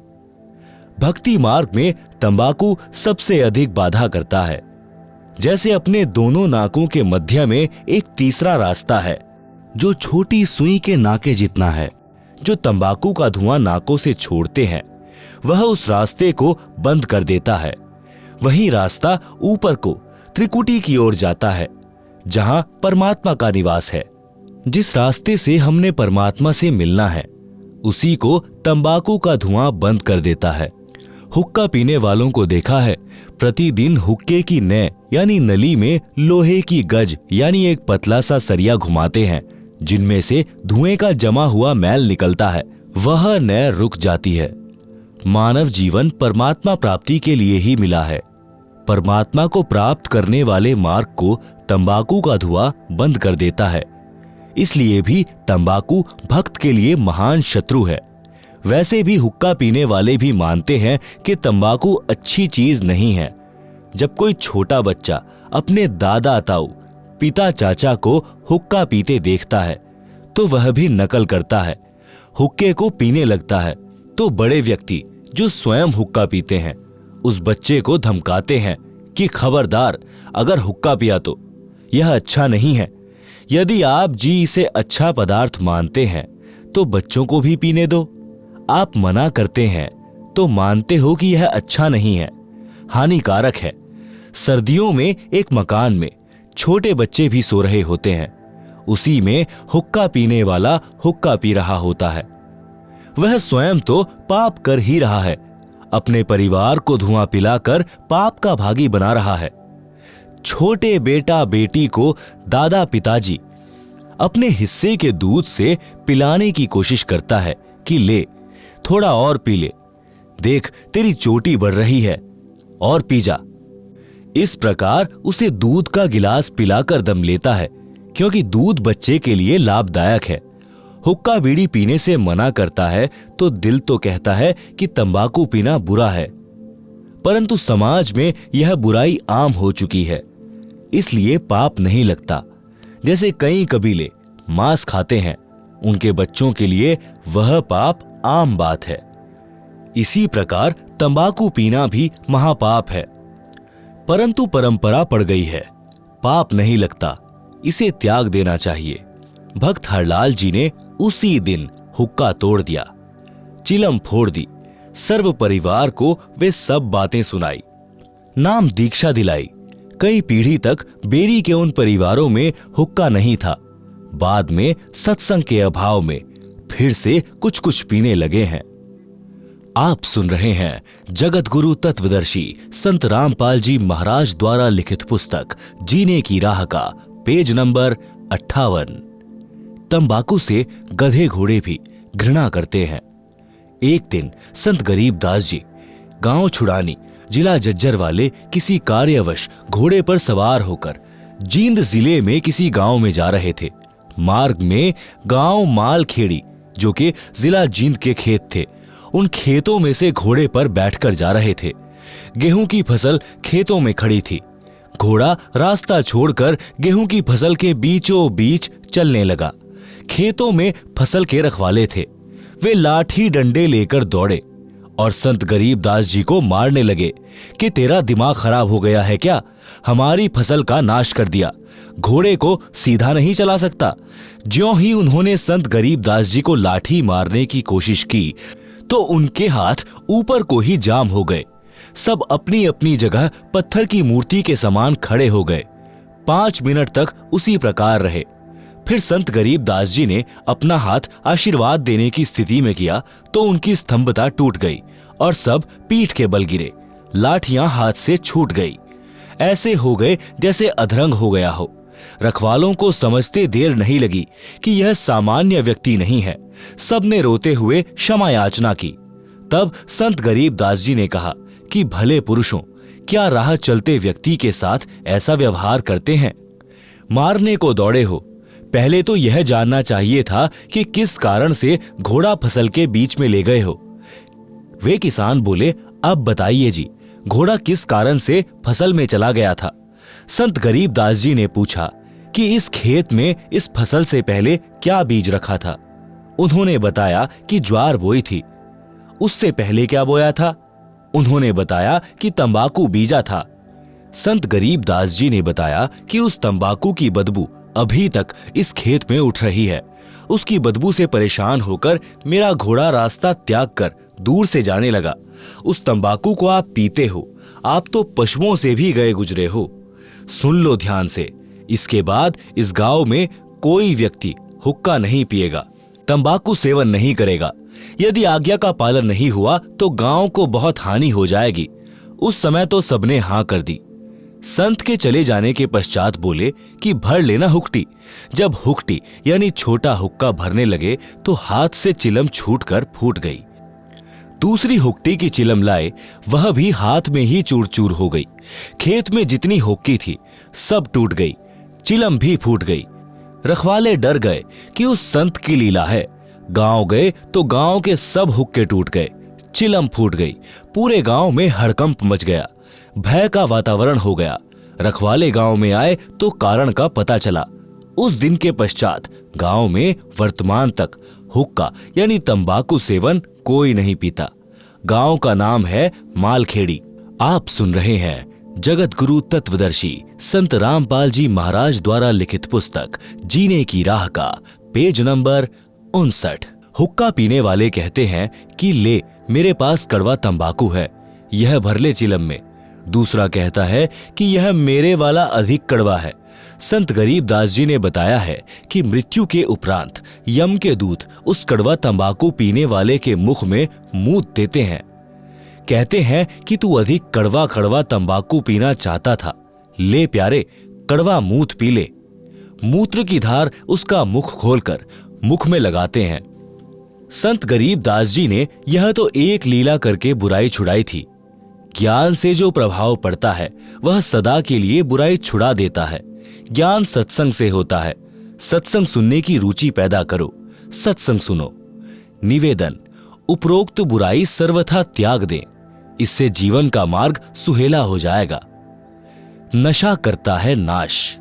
भक्ति मार्ग में तंबाकू सबसे अधिक बाधा करता है। जैसे अपने दोनों नाकों के मध्य में एक तीसरा रास्ता है जो छोटी सुई के नाके जितना है। जो तंबाकू का धुआं नाकों से छोड़ते हैं वह उस रास्ते को बंद कर देता है। वही रास्ता ऊपर को त्रिकुटी की ओर जाता है जहां परमात्मा का निवास है। जिस रास्ते से हमने परमात्मा से मिलना है उसी को तंबाकू का धुआं बंद कर देता है। हुक्का पीने वालों को देखा है प्रतिदिन हुक्के की नय यानी नली में लोहे की गज यानी एक पतला सा सरिया घुमाते हैं जिनमें से धुएं का जमा हुआ मैल निकलता है। वह नय रुक जाती है। मानव जीवन परमात्मा प्राप्ति के लिए ही मिला है। परमात्मा को प्राप्त करने वाले मार्ग को तंबाकू का धुआं बंद कर देता है। इसलिए भी तंबाकू भक्त के लिए महान शत्रु है। वैसे भी हुक्का पीने वाले भी मानते हैं कि तंबाकू अच्छी चीज नहीं है। जब कोई छोटा बच्चा अपने दादा ताऊ पिता चाचा को हुक्का पीते देखता है तो वह भी नकल करता है, हुक्के को पीने लगता है। तो बड़े व्यक्ति जो स्वयं हुक्का पीते हैं उस बच्चे को धमकाते हैं कि खबरदार, अगर हुक्का पिया तो यह अच्छा नहीं है। यदि आप जी इसे अच्छा पदार्थ मानते हैं तो बच्चों को भी पीने दो। आप मना करते हैं तो मानते हो कि यह अच्छा नहीं है, हानिकारक है। सर्दियों में एक मकान में छोटे बच्चे भी सो रहे होते हैं। उसी में हुक्का पीने वाला हुक्का पी रहा होता है। वह स्वयं तो पाप कर ही रहा है, अपने परिवार को धुआं पिलाकर पाप का भागी बना रहा है। छोटे बेटा बेटी को दादा पिताजी अपने हिस्से के दूध से पिलाने की कोशिश करता है कि ले थोड़ा और पी ले, देख तेरी चोटी बढ़ रही है और पी जा। इस प्रकार उसे दूध का गिलास पिलाकर दम लेता है, क्योंकि दूध बच्चे के लिए लाभदायक है। हुक्का बीड़ी पीने से मना करता है तो दिल तो कहता है कि तंबाकू पीना बुरा है, परंतु समाज में यह बुराई आम हो चुकी है, इसलिए पाप नहीं लगता। जैसे कई कबीले मांस खाते हैं, उनके बच्चों के लिए वह पाप आम बात है। इसी प्रकार तंबाकू पीना भी महापाप है, परंतु परंपरा पड़ गई है, पाप नहीं लगता, इसे त्याग देना चाहिए। भक्त हरलाल जी ने उसी दिन हुक्का तोड़ दिया, चिलम फोड़ दी, सर्व परिवार को वे सब बातें सुनाई, नाम दीक्षा दिलाई। कई पीढ़ी तक बेरी के उन परिवारों में हुक्का नहीं था। बाद में सत्संग के अभाव में फिर से कुछ कुछ पीने लगे हैं। आप सुन रहे हैं जगत गुरु तत्वदर्शी संत रामपाल जी महाराज द्वारा लिखित पुस्तक जीने की राह का पेज नंबर 58। तंबाकू से गधे घोड़े भी घृणा करते हैं। एक दिन संत गरीबदास जी गांव छुड़ानी जिला जज्जर वाले किसी कार्यवश घोड़े पर सवार होकर जींद जिले में किसी गांव में जा रहे थे। मार्ग में गांव मालखेड़ी, जो कि जिला जींद के खेत थे, उन खेतों में से घोड़े पर बैठकर जा रहे थे। गेहूं की फसल खेतों में खड़ी थी। घोड़ा रास्ता छोड़कर गेहूं की फसल के बीचों बीच चलने लगा। खेतों में फसल के रखवाले थे, वे लाठी डंडे लेकर दौड़े और संत गरीबदास जी को मारने लगे कि तेरा दिमाग खराब हो गया है क्या, हमारी फसल का नाश कर दिया, घोड़े को सीधा नहीं चला सकता। ज्यों ही उन्होंने संत गरीबदास जी को लाठी मारने की कोशिश की तो उनके हाथ ऊपर को ही जाम हो गए। सब अपनी अपनी जगह पत्थर की मूर्ति के समान खड़े हो गए। 5 मिनट तक उसी प्रकार रहे। फिर संत गरीबदास जी ने अपना हाथ आशीर्वाद देने की स्थिति में किया तो उनकी स्तंभता टूट गई और सब पीठ के बल गिरे। लाठियां हाथ से छूट गई। ऐसे हो गए जैसे अधरंग हो गया हो। रखवालों को समझते देर नहीं लगी कि यह सामान्य व्यक्ति नहीं है। सबने रोते हुए क्षमा याचना की। तब संत गरीबदास जी ने कहा कि भले पुरुषों, क्या राह चलते व्यक्ति के साथ ऐसा व्यवहार करते हैं? मारने को दौड़े हो, पहले तो यह जानना चाहिए था कि किस कारण से घोड़ा फसल के बीच में ले गए हो। वे किसान बोले, अब बताइए जी, घोड़ा किस कारण से फसल में चला गया था? संत गरीबदास जी ने पूछा कि इस खेत में इस फसल से पहले क्या बीज रखा था? उन्होंने बताया कि ज्वार बोई थी। उससे पहले क्या बोया था? उन्होंने बताया कि तंबाकू बीजा था। संत गरीबदास जी ने बताया कि उस तंबाकू की बदबू अभी तक इस खेत में उठ रही है। उसकी बदबू से परेशान होकर मेरा घोड़ा रास्ता त्याग कर दूर से जाने लगा। उस तंबाकू को आप पीते हो, आप तो पशुओं से भी गए गुजरे हो। सुन लो ध्यान से, इसके बाद इस गांव में कोई व्यक्ति हुक्का नहीं पिएगा, तंबाकू सेवन नहीं करेगा। यदि आज्ञा का पालन नहीं हुआ तो गांव को बहुत हानि हो जाएगी। उस समय तो सबने हां कर दी। संत के चले जाने के पश्चात बोले कि भर लेना हुक्टी। जब हुक्टी यानी छोटा हुक्का भरने लगे तो हाथ से चिलम छूटकर फूट गई। दूसरी हुक्टी की चिलम लाए, वह भी हाथ में ही चूर चूर हो गई। खेत में जितनी हुक्की थी सब टूट गई, चिलम भी फूट गई। रखवाले डर गए कि उस संत की लीला है। गांव गए तो गांव के सब हुक्के टूट गए, चिलम फूट गई। पूरे गांव में हड़कंप मच गया, भय का वातावरण हो गया। रखवाले गांव में आए तो कारण का पता चला। उस दिन के पश्चात गांव में वर्तमान तक हुक्का यानी तंबाकू सेवन कोई नहीं पीता। गांव का नाम है मालखेड़ी। आप सुन रहे हैं जगत गुरु तत्वदर्शी संत रामपाल जी महाराज द्वारा लिखित पुस्तक जीने की राह का पेज नंबर 59। हुक्का पीने वाले कहते हैं कि ले मेरे पास कड़वा तंबाकू है, यह भर ले चिलम में। दूसरा कहता है कि यह मेरे वाला अधिक कड़वा है। संत गरीबदास जी ने बताया है कि मृत्यु के उपरांत यम के दूत उस कड़वा तंबाकू पीने वाले के मुख में मूत देते हैं। कहते हैं कि तू अधिक कड़वा कड़वा तंबाकू पीना चाहता था, ले प्यारे कड़वा मूत पी ले। मूत्र की धार उसका मुख खोलकर मुख में लगाते हैं। संत गरीबदास जी ने यह तो एक लीला करके बुराई छुड़ाई थी। ज्ञान से जो प्रभाव पड़ता है वह सदा के लिए बुराई छुड़ा देता है। ज्ञान सत्संग से होता है। सत्संग सुनने की रुचि पैदा करो, सत्संग सुनो। निवेदन, उपरोक्त बुराई सर्वथा त्याग दें, इससे जीवन का मार्ग सुहेला हो जाएगा। नशा करता है नाश।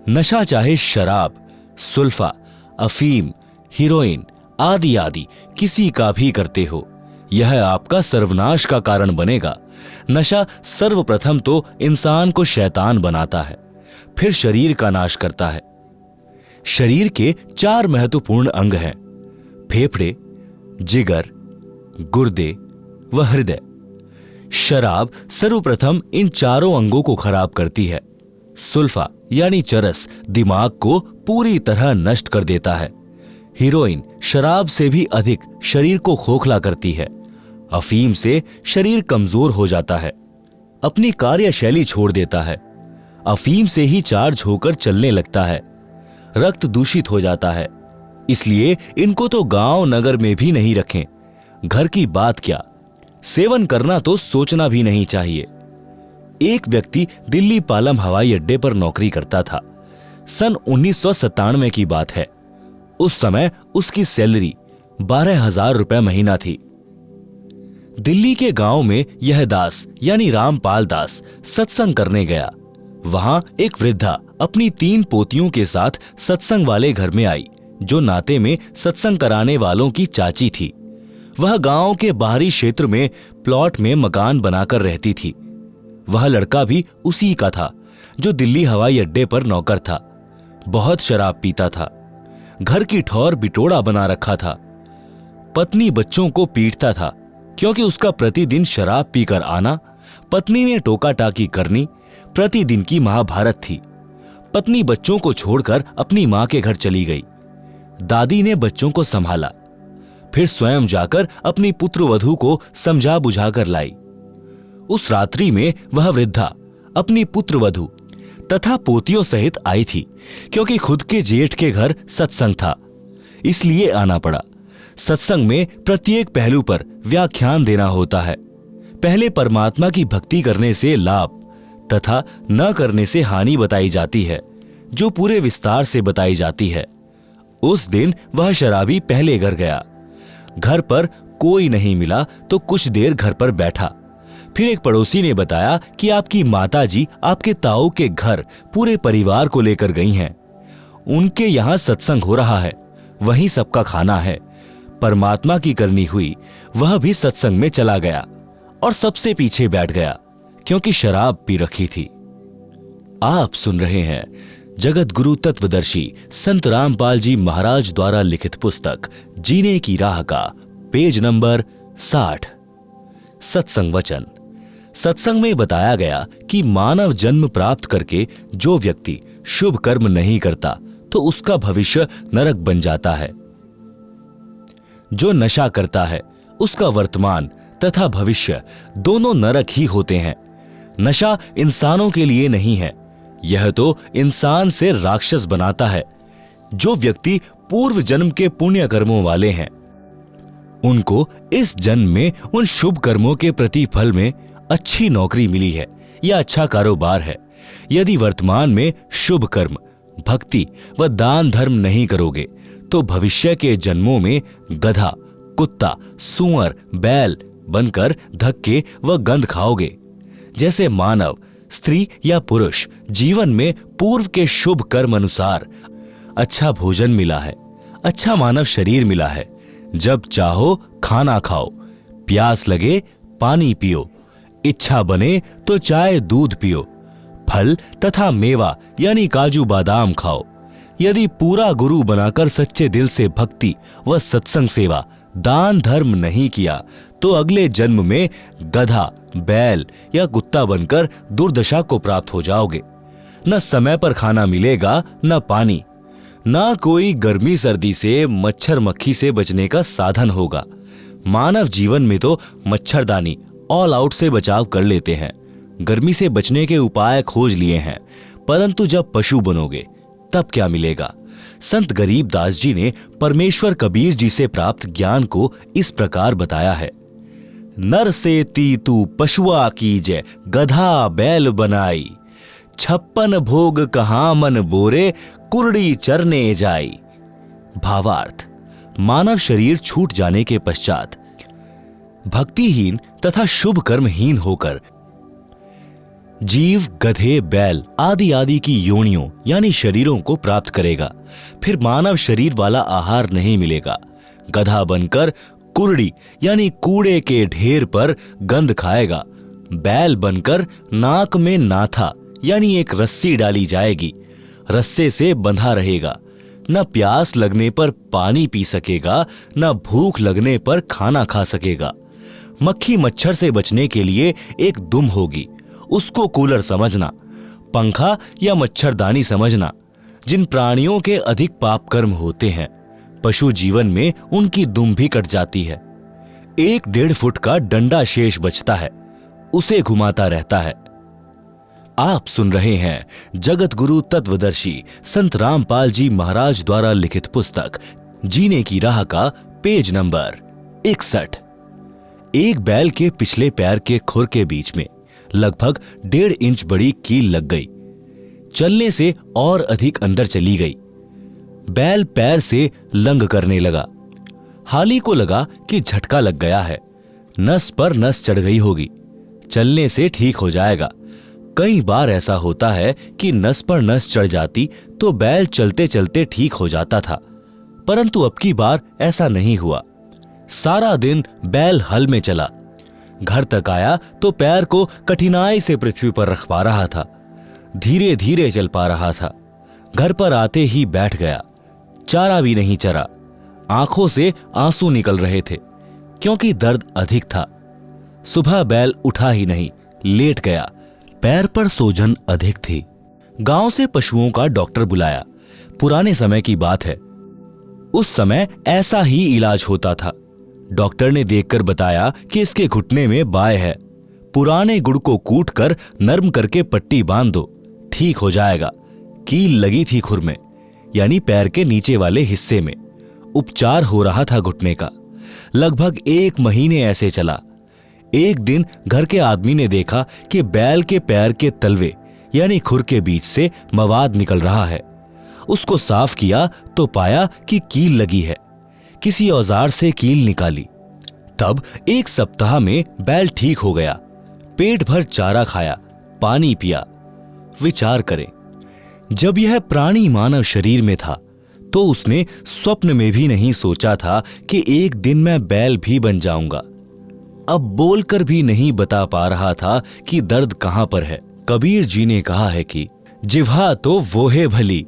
नशा चाहे शराब, सुल्फा, अफीम, हीरोइन आदि आदि किसी का भी करते हो, यह आपका सर्वनाश का कारण बनेगा। नशा सर्वप्रथम तो इंसान को शैतान बनाता है, फिर शरीर का नाश करता है। शरीर के 4 महत्वपूर्ण अंग हैं: फेफड़े, जिगर, गुर्दे व हृदय। शराब सर्वप्रथम इन चारों अंगों को खराब करती है। सुल्फा यानी चरस दिमाग को पूरी तरह नष्ट कर देता है। हीरोइन शराब से भी अधिक शरीर को खोखला करती है। अफीम से शरीर कमजोर हो जाता है, अपनी कार्यशैली छोड़ देता है। अफीम से ही चार्ज होकर चलने लगता है। रक्त दूषित हो जाता है। इसलिए इनको तो गांव नगर में भी नहीं रखें। घर की बात क्या, सेवन करना तो सोचना भी नहीं चाहिए। एक व्यक्ति दिल्ली पालम हवाई अड्डे पर नौकरी करता था। सन 1997 की बात है। उस समय उसकी सैलरी 12,000 रुपए महीना थी। दिल्ली के गांव में यह दास यानी रामपाल दास सत्संग करने गया। वहां एक वृद्धा अपनी 3 पोतियों के साथ सत्संग वाले घर में आई, जो नाते में सत्संग कराने वालों की चाची थी। वह गांव के बाहरी क्षेत्र में प्लॉट में मकान बनाकर रहती थी। वह लड़का भी उसी का था जो दिल्ली हवाई अड्डे पर नौकर था। बहुत शराब पीता था, घर की ठौर बिटोड़ा बना रखा था। पत्नी बच्चों को पीटता था, क्योंकि उसका प्रतिदिन शराब पीकर आना, पत्नी ने टोका टाकी करनी प्रतिदिन की महाभारत थी। पत्नी बच्चों को छोड़कर अपनी मां के घर चली गई। दादी ने बच्चों को संभाला, फिर स्वयं जाकर अपनी पुत्रवधू को समझा बुझाकर लाई। उस रात्रि में वह वृद्धा अपनी पुत्रवधू तथा पोतियों सहित आई थी, क्योंकि खुद के जेठ के घर सत्संग था, इसलिए आना पड़ा। सत्संग में प्रत्येक पहलू पर व्याख्यान देना होता है। पहले परमात्मा की भक्ति करने से लाभ तथा न करने से हानि बताई जाती है, जो पूरे विस्तार से बताई जाती है। उस दिन वह शराबी पहले घर गया। घर पर कोई नहीं मिला तो कुछ देर घर पर बैठा। फिर एक पड़ोसी ने बताया कि आपकी माताजी आपके ताऊ के घर पूरे परिवार को लेकर गई हैं। उनके यहाँ सत्संग हो रहा है, वहीं सबका खाना है। परमात्मा की करनी हुई, वह भी सत्संग में चला गया और सबसे पीछे बैठ गया, क्योंकि शराब पी रखी थी। आप सुन रहे हैं जगत गुरु तत्वदर्शी संत रामपाल जी महाराज द्वारा लिखित पुस्तक जीने की राह का पेज नंबर 60। सत्संग वचन। सत्संग में बताया गया कि मानव जन्म प्राप्त करके जो व्यक्ति शुभ कर्म नहीं करता तो उसका भविष्य नरक बन जाता है। जो नशा करता है उसका वर्तमान तथा भविष्य दोनों नरक ही होते हैं। नशा इंसानों के लिए नहीं है, यह तो इंसान से राक्षस बनाता है। जो व्यक्ति पूर्व जन्म के पुण्य कर्मों वाले हैं, उनको इस जन्म में उन शुभ कर्मों के प्रतिफल में अच्छी नौकरी मिली है या अच्छा कारोबार है। यदि वर्तमान में शुभ कर्म, भक्ति व दान धर्म नहीं करोगे तो भविष्य के जन्मों में गधा, कुत्ता, सूअर, बैल बनकर धक्के व गंध खाओगे। जैसे मानव, स्त्री या पुरुष जीवन में पूर्व के शुभ कर्म अनुसार अच्छा भोजन मिला है, अच्छा मानव शरीर मिला है, जब चाहो खाना खाओ, प्यास लगे पानी पियो, इच्छा बने तो चाय दूध पियो, फल तथा मेवा यानी काजू बादाम खाओ। यदि पूरा गुरु बनाकर सच्चे दिल से भक्ति व सत्संग सेवा दान धर्म नहीं किया तो अगले जन्म में गधा, बैल या कुत्ता बनकर दुर्दशा को प्राप्त हो जाओगे। न समय पर खाना मिलेगा, न पानी, न कोई गर्मी सर्दी से मच्छर मक्खी से बचने का साधन होगा। मानव जीवन में तो मच्छरदानी ऑल आउट से बचाव कर लेते हैं, गर्मी से बचने के उपाय खोज लिए हैं, परंतु जब पशु बनोगे तब क्या मिलेगा। संत गरीब दास जी ने परमेश्वर कबीर जी से प्राप्त ज्ञान को इस प्रकार बताया है। नर से तू पशुआ कीजे, गधा बैल बनाई, 56 भोग कहाँ मन बोरे, कुरड़ी चरने जाई। भावार्थ, मानव शरीर छूट जाने के पश्चात भक्तिहीन तथा शुभ कर्महीन होकर जीव गधे, बैल आदि आदि की योनियों यानी शरीरों को प्राप्त करेगा। फिर मानव शरीर वाला आहार नहीं मिलेगा। गधा बनकर कुरड़ी यानी कूड़े के ढेर पर गंध खाएगा। बैल बनकर नाक में नाथा यानी एक रस्सी डाली जाएगी, रस्से से बंधा रहेगा। न प्यास लगने पर पानी पी सकेगा, न भूख लगने पर खाना खा सकेगा। मक्खी मच्छर से बचने के लिए एक दुम होगी, उसको कूलर समझना, पंखा या मच्छरदानी समझना। जिन प्राणियों के अधिक पाप कर्म होते हैं, पशु जीवन में उनकी दुम भी कट जाती है। 1-1.5 फुट का डंडा शेष बचता है, उसे घुमाता रहता है। आप सुन रहे हैं जगत गुरु तत्वदर्शी संत रामपाल जी महाराज द्वारा लिखित पुस्तक जीने की राह का पेज नंबर 61। एक बैल के पिछले पैर के खुर के बीच में लगभग 1.5 इंच बड़ी कील लग गई। चलने से और अधिक अंदर चली गई। बैल पैर से लंग करने लगा। हाली को लगा कि झटका लग गया है, नस पर नस चढ़ गई होगी, चलने से ठीक हो जाएगा। कई बार ऐसा होता है कि नस पर नस चढ़ जाती तो बैल चलते चलते ठीक हो जाता था, परंतु अब की बार ऐसा नहीं हुआ। सारा दिन बैल हल में चला, घर तक आया तो पैर को कठिनाई से पृथ्वी पर रख पा रहा था, धीरे धीरे चल पा रहा था। घर पर आते ही बैठ गया, चारा भी नहीं चरा, आंखों से आंसू निकल रहे थे क्योंकि दर्द अधिक था। सुबह बैल उठा ही नहीं, लेट गया, पैर पर सूजन अधिक थी। गांव से पशुओं का डॉक्टर बुलाया। पुराने समय की बात है, उस समय ऐसा ही इलाज होता था। डॉक्टर ने देखकर बताया कि इसके घुटने में बाय है, पुराने गुड़ को कूटकर नरम करके पट्टी बांध दो, ठीक हो जाएगा। कील लगी थी खुर में यानी पैर के नीचे वाले हिस्से में। उपचार हो रहा था घुटने का। लगभग 1 महीने ऐसे चला। एक दिन घर के आदमी ने देखा कि बैल के पैर के तलवे यानी खुर के बीच से मवाद निकल रहा है। उसको साफ किया तो पाया कि कील लगी है। किसी औजार से कील निकाली। तब 1 सप्ताह में बैल ठीक हो गया। पेट भर चारा खाया, पानी पिया। विचार करें, जब यह प्राणी मानव शरीर में था तो उसने स्वप्न में भी नहीं सोचा था कि एक दिन मैं बैल भी बन जाऊंगा। अब बोलकर भी नहीं बता पा रहा था कि दर्द कहां पर है। कबीर जी ने कहा है कि जिह्वा तो वो है भली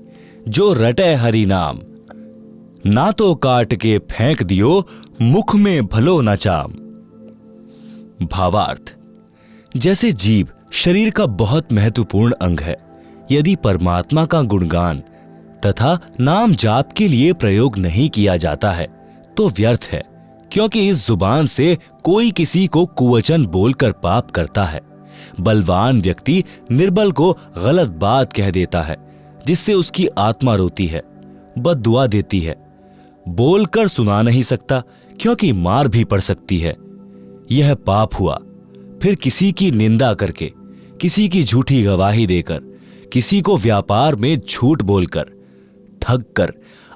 जो रटे हरि नाम, ना तो काट के फेंक दियो मुख में भलो न चाम। भावार्थ, जैसे जीभ शरीर का बहुत महत्वपूर्ण अंग है, यदि परमात्मा का गुणगान तथा नाम जाप के लिए प्रयोग नहीं किया जाता है तो व्यर्थ है, क्योंकि इस जुबान से कोई किसी को कुवचन बोलकर पाप करता है। बलवान व्यक्ति निर्बल को गलत बात कह देता है, जिससे उसकी आत्मा रोती है, बद्दुआ देती है। बोलकर सुना नहीं सकता क्योंकि मार भी पड़ सकती है। यह पाप हुआ। फिर किसी की निंदा करके, किसी की झूठी गवाही देकर, किसी को व्यापार में झूठ बोलकर, ठग कर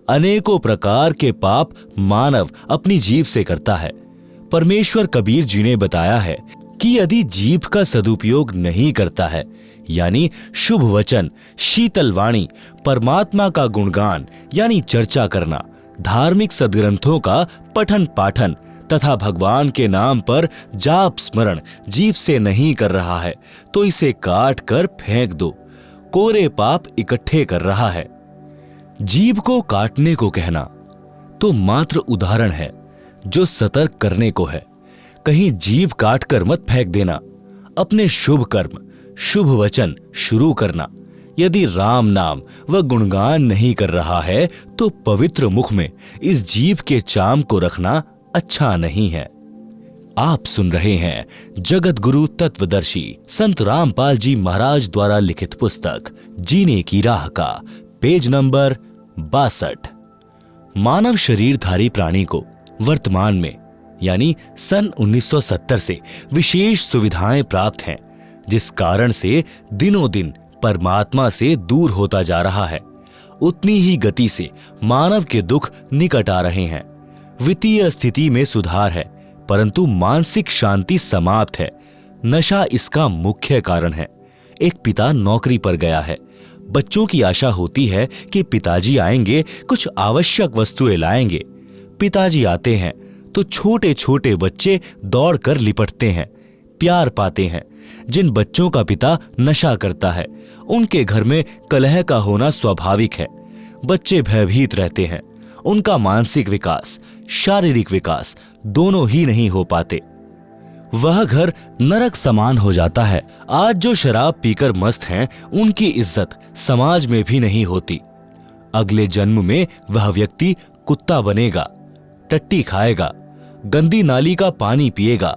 अनेकों प्रकार के पाप मानव अपनी जीभ से करता है। परमेश्वर कबीर जी ने बताया है कि यदि जीभ का सदुपयोग नहीं करता है, यानी शुभ वचन, शीतल वाणी, परमात्मा का गुणगान यानी चर्चा करना, धार्मिक सदग्रंथों का पठन पाठन तथा भगवान के नाम पर जाप स्मरण जीभ से नहीं कर रहा है तो इसे काट कर फेंक दो, कोरे पाप इकट्ठे कर रहा है। जीभ को काटने को कहना तो मात्र उदाहरण है जो सतर्क करने को है। कहीं जीभ काट कर मत फेंक देना। अपने शुभ कर्म, शुभ वचन शुरू करना। यदि राम नाम व गुणगान नहीं कर रहा है तो पवित्र मुख में इस जीभ के चाम को रखना अच्छा नहीं है। आप सुन रहे हैं जगत गुरु तत्वदर्शी संत रामपाल जी महाराज द्वारा लिखित पुस्तक जीने की राह का पेज नंबर 62। मानव शरीरधारी प्राणी को वर्तमान में यानी सन 1970 से विशेष सुविधाएं प्राप्त हैं, जिस कारण से दिनों दिन परमात्मा से दूर होता जा रहा है। उतनी ही गति से मानव के दुख निकट आ रहे हैं। वित्तीय स्थिति में सुधार है, परंतु मानसिक शांति समाप्त है। नशा इसका मुख्य कारण है। एक पिता नौकरी पर गया है। बच्चों की आशा होती है कि पिताजी आएंगे, कुछ आवश्यक वस्तुएं लाएंगे। पिताजी आते हैं तो छोटे छोटे बच्चे दौड़कर लिपटते हैं, प्यार पाते हैं। जिन बच्चों का पिता नशा करता है उनके घर में कलह का होना स्वाभाविक है। बच्चे भयभीत रहते हैं। उनका मानसिक विकास, शारीरिक विकास दोनों ही नहीं हो पाते। वह घर नरक समान हो जाता है। आज जो शराब पीकर मस्त हैं, उनकी इज्जत समाज में भी नहीं होती। अगले जन्म में वह व्यक्ति कुत्ता बनेगा, टट्टी खाएगा, गंदी नाली का पानी पिएगा,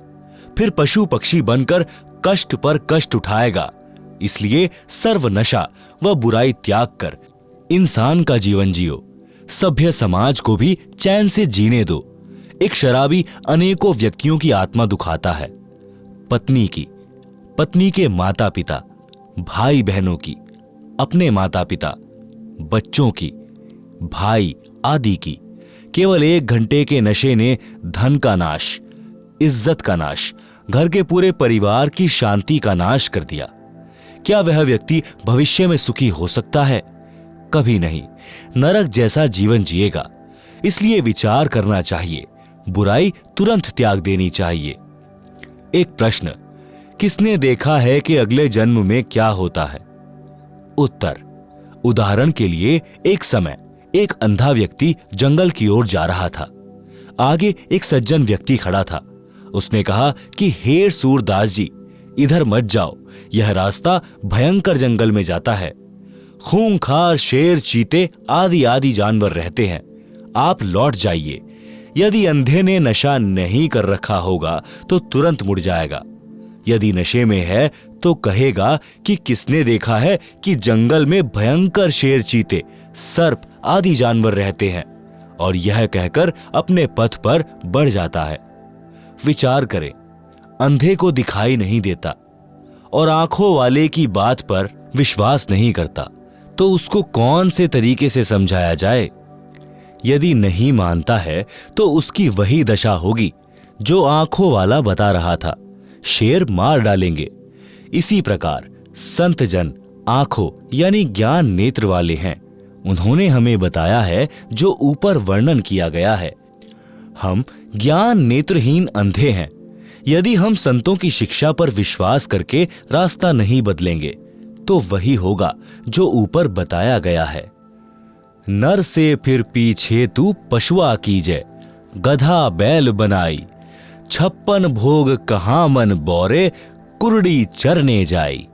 फिर पशु पक्षी बनकर कष्ट पर कष्ट उठाएगा। इसलिए सर्व नशा व बुराई त्याग कर इंसान का जीवन जियो। सभ्य समाज को भी चैन से जीने दो। एक शराबी अनेकों व्यक्तियों की आत्मा दुखाता है। पत्नी की, पत्नी के माता पिता, भाई बहनों की, अपने माता पिता, बच्चों की, भाई आदि की। केवल 1 घंटे के नशे ने धन का नाश, इज्जत का नाश, घर के पूरे परिवार की शांति का नाश कर दिया। क्या वह व्यक्ति भविष्य में सुखी हो सकता है? कभी नहीं। नरक जैसा जीवन जिएगा। इसलिए विचार करना चाहिए। बुराई तुरंत त्याग देनी चाहिए। एक प्रश्न, किसने देखा है कि अगले जन्म में क्या होता है? उत्तर, उदाहरण के लिए एक समय एक अंधा व्यक्ति जंगल की ओर जा रहा था। आगे एक सज्जन व्यक्ति खड़ा था। उसने कहा कि हे सूरदास जी, इधर मत जाओ, यह रास्ता भयंकर जंगल में जाता है। खूंखार शेर, चीते आदि आदि जानवर रहते हैं। आप लौट जाइए। यदि अंधे ने नशा नहीं कर रखा होगा तो तुरंत मुड़ जाएगा। यदि नशे में है तो कहेगा कि किसने देखा है कि जंगल में भयंकर शेर, चीते, सर्प आदि जानवर रहते हैं, और यह कहकर अपने पथ पर बढ़ जाता है। विचार करें, अंधे को दिखाई नहीं देता और आंखों वाले की बात पर विश्वास नहीं करता, तो उसको कौन से तरीके से समझाया जाए? यदि नहीं मानता है तो उसकी वही दशा होगी जो आंखों वाला बता रहा था, शेर मार डालेंगे। इसी प्रकार संत जन आंखों यानी ज्ञान नेत्र वाले हैं। उन्होंने हमें बताया है जो ऊपर वर्णन किया गया है। हम ज्ञान नेत्रहीन अंधे हैं। यदि हम संतों की शिक्षा पर विश्वास करके रास्ता नहीं बदलेंगे तो वही होगा जो ऊपर बताया गया है। नर से फिर पीछे तू पशुआ कीजे, गधा बैल बनाई, 56 भोग कहाँ मन बोरे, कुरड़ी चरने जाई।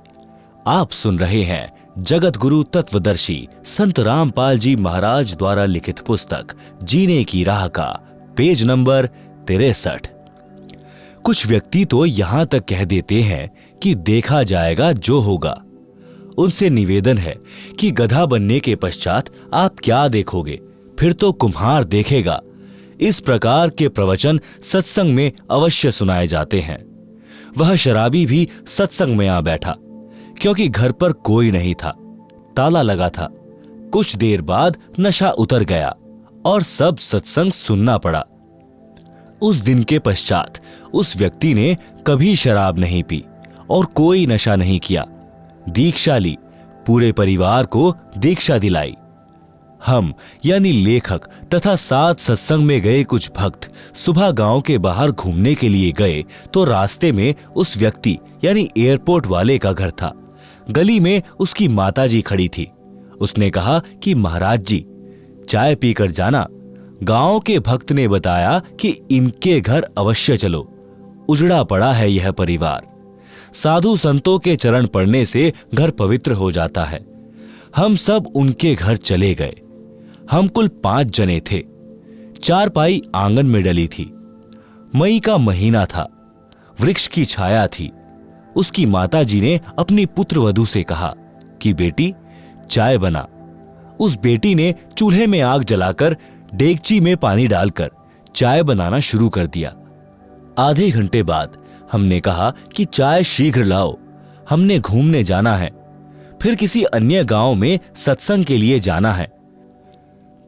आप सुन रहे हैं जगत गुरु तत्वदर्शी संत रामपाल जी महाराज द्वारा लिखित पुस्तक जीने की राह का पेज नंबर 63। कुछ व्यक्ति तो यहां तक कह देते हैं कि देखा जाएगा जो होगा। उनसे निवेदन है कि गधा बनने के पश्चात आप क्या देखोगे, फिर तो कुम्हार देखेगा। इस प्रकार के प्रवचन सत्संग में अवश्य सुनाए जाते हैं। वह शराबी भी सत्संग में आ बैठा, क्योंकि घर पर कोई नहीं था, ताला लगा था। कुछ देर बाद नशा उतर गया और सब सत्संग सुनना पड़ा। उस दिन के पश्चात उस व्यक्ति ने कभी शराब नहीं पी और कोई नशा नहीं किया। दीक्षा ली, पूरे परिवार को दीक्षा दिलाई। हम यानी लेखक तथा साथ सत्संग में गए कुछ भक्त सुबह गांव के बाहर घूमने के लिए गए तो रास्ते में उस व्यक्ति यानी एयरपोर्ट वाले का घर था। गली में उसकी माताजी खड़ी थी। उसने कहा कि महाराज जी, चाय पीकर जाना। गांव के भक्त ने बताया कि इनके घर अवश्य चलो, उजड़ा पड़ा है यह परिवार। साधु संतों के चरण पड़ने से घर पवित्र हो जाता है। हम सब उनके घर चले गए। हम कुल 5 जने थे। चारपाई आंगन में डली थी। मई का महीना था। वृक्ष की छाया थी। उसकी माताजी ने अपनी पुत्र वधू से कहा कि बेटी, चाय बना। उस बेटी ने चूल्हे में आग जलाकर डेगची में पानी डालकर चाय बनाना शुरू कर दिया। आधे घंटे बाद हमने कहा कि चाय शीघ्र लाओ, हमने घूमने जाना है, फिर किसी अन्य गांव में सत्संग के लिए जाना है।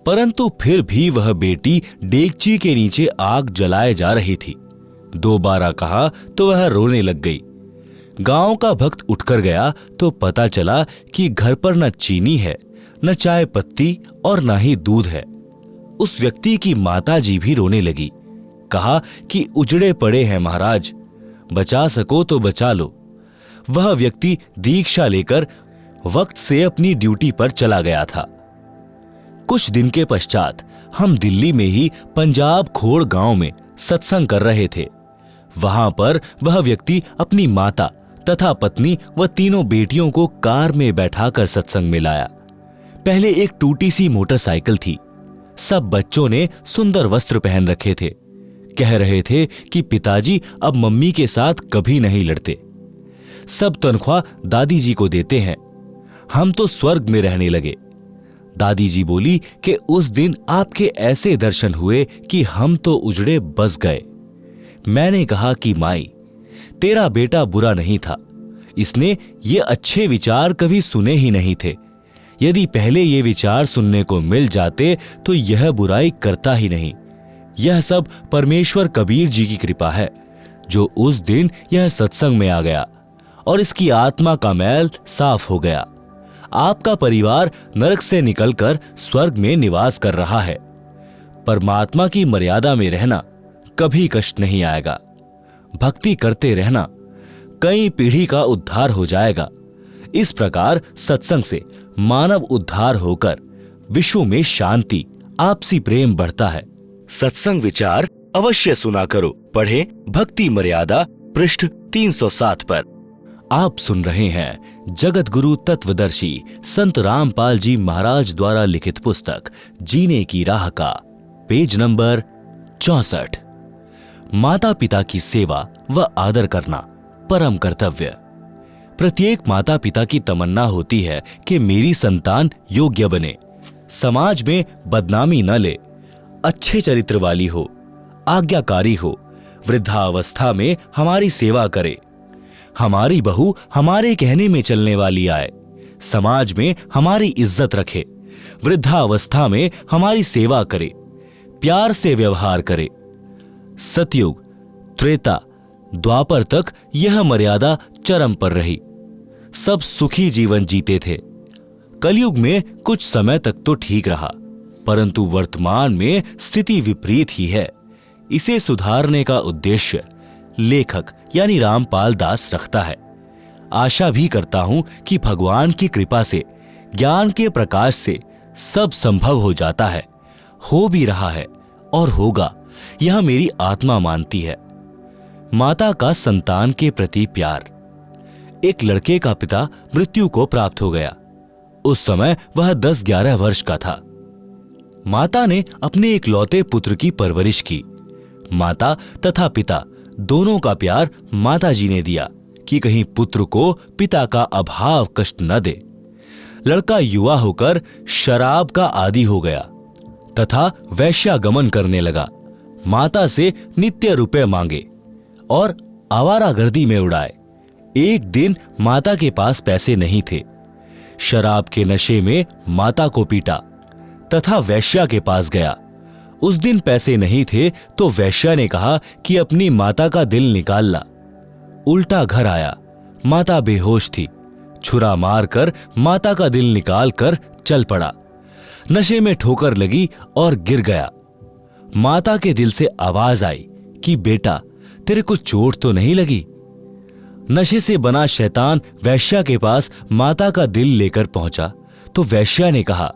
परंतु फिर भी वह बेटी डेगची के नीचे आग जलाए जा रही थी। 2 बार कहा तो वह रोने लग गई। गांव का भक्त उठकर गया तो पता चला कि घर पर न चीनी है, न चाय पत्ती और न ही दूध है। उस व्यक्ति की माताजी भी रोने लगी। कहा कि उजड़े पड़े हैं महाराज, बचा सको तो बचा लो। वह व्यक्ति दीक्षा लेकर वक्त से अपनी ड्यूटी पर चला गया था। कुछ दिन के पश्चात हम दिल्ली में ही पंजाब खोड़ गांव में सत्संग कर रहे थे। वहां पर वह व्यक्ति अपनी माता तथा पत्नी व 3 बेटियों को कार में बैठाकर सत्संग में लाया। पहले एक टूटी सी मोटरसाइकिल थी। सब बच्चों ने सुंदर वस्त्र पहन रखे थे। कह रहे थे कि पिताजी अब मम्मी के साथ कभी नहीं लड़ते। सब तनख्वाह दादी जी को देते हैं। हम तो स्वर्ग में रहने लगे। दादी जी बोली कि उस दिन आपके ऐसे दर्शन हुए कि हम तो उजड़े बस गए। मैंने कहा कि माई, तेरा बेटा बुरा नहीं था। इसने ये अच्छे विचार कभी सुने ही नहीं थे। यदि पहले ये विचार सुनने को मिल जाते तो यह बुराई करता ही नहीं। यह सब परमेश्वर कबीर जी की कृपा है जो उस दिन यह सत्संग में आ गया और इसकी आत्मा का मैल साफ हो गया। आपका परिवार नरक से निकलकर स्वर्ग में निवास कर रहा है। परमात्मा की मर्यादा में रहना कभी कष्ट नहीं आएगा। भक्ति करते रहना, कई पीढ़ी का उद्धार हो जाएगा। इस प्रकार सत्संग से मानव उद्धार होकर विश्व में शांति, आपसी प्रेम बढ़ता है। सत्संग विचार अवश्य सुना करो। पढ़े भक्ति मर्यादा पृष्ठ 307 पर। आप सुन रहे हैं जगत गुरु तत्वदर्शी संत रामपाल जी महाराज द्वारा लिखित पुस्तक जीने की राह का पेज नंबर 64। माता पिता की सेवा व आदर करना परम कर्तव्य। प्रत्येक माता पिता की तमन्ना होती है कि मेरी संतान योग्य बने, समाज में बदनामी न ले, अच्छे चरित्र वाली हो, आज्ञाकारी हो, वृद्धावस्था में हमारी सेवा करे, हमारी बहू हमारे कहने में चलने वाली आए, समाज में हमारी इज्जत रखे, वृद्धावस्था में हमारी सेवा करे, प्यार से व्यवहार करे। सतयुग, त्रेता, द्वापर तक यह मर्यादा चरम पर रही। सब सुखी जीवन जीते थे। कलयुग में कुछ समय तक तो ठीक रहा, परंतु वर्तमान में स्थिति विपरीत ही है। इसे सुधारने का उद्देश्य लेखक यानी रामपाल दास रखता है। आशा भी करता हूं कि भगवान की कृपा से, ज्ञान के प्रकाश से सब संभव हो जाता है, हो भी रहा है और होगा, यह मेरी आत्मा मानती है। माता का संतान के प्रति प्यार। एक लड़के का पिता मृत्यु को प्राप्त हो गया। उस समय वह 10-11 वर्ष का था। माता ने अपने इकलौते पुत्र की परवरिश की। माता तथा पिता दोनों का प्यार माताजी ने दिया कि कहीं पुत्र को पिता का अभाव कष्ट न दे। लड़का युवा होकर शराब का आदी हो गया तथा वैश्यागमन करने लगा। माता से नित्य रुपए मांगे और आवारागर्दी में उड़ाए। एक दिन माता के पास पैसे नहीं थे। शराब के नशे में माता को पीटा तथा वैश्या के पास गया। उस दिन पैसे नहीं थे तो वैश्या ने कहा कि अपनी माता का दिल निकाल ला। उल्टा घर आया, माता बेहोश थी। छुरा मारकर माता का दिल निकाल कर चल पड़ा। नशे में ठोकर लगी और गिर गया। माता के दिल से आवाज आई कि बेटा, तेरे को चोट तो नहीं लगी? नशे से बना शैतान वैश्या के पास माता का दिल लेकर पहुंचा तो वैश्या ने कहा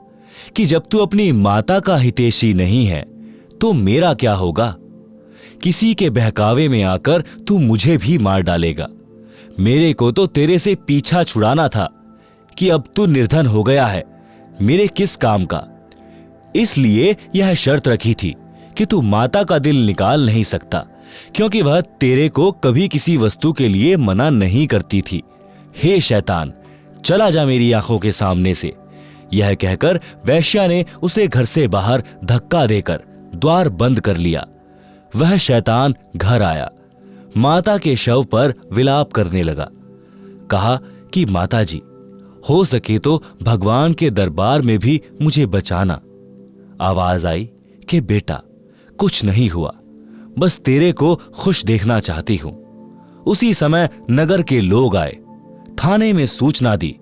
कि जब तू अपनी माता का हितैषी नहीं है तो मेरा क्या होगा? किसी के बहकावे में आकर तू मुझे भी मार डालेगा। मेरे को तो तेरे से पीछा छुड़ाना था कि अब तू निर्धन हो गया है, मेरे किस काम का? इसलिए यह शर्त रखी थी कि तू माता का दिल निकाल नहीं सकता, क्योंकि वह तेरे को कभी किसी वस्तु के लिए मना नहीं करती थी। हे शैतान, चला जा मेरी आंखों के सामने से। यह कहकर वैश्या ने उसे घर से बाहर धक्का देकर द्वार बंद कर लिया। वह शैतान घर आया, माता के शव पर विलाप करने लगा। कहा कि माता जी, हो सके तो भगवान के दरबार में भी मुझे बचाना। आवाज आई कि बेटा, कुछ नहीं हुआ, बस तेरे को खुश देखना चाहती हूं। उसी समय नगर के लोग आए, थाने में सूचना दी।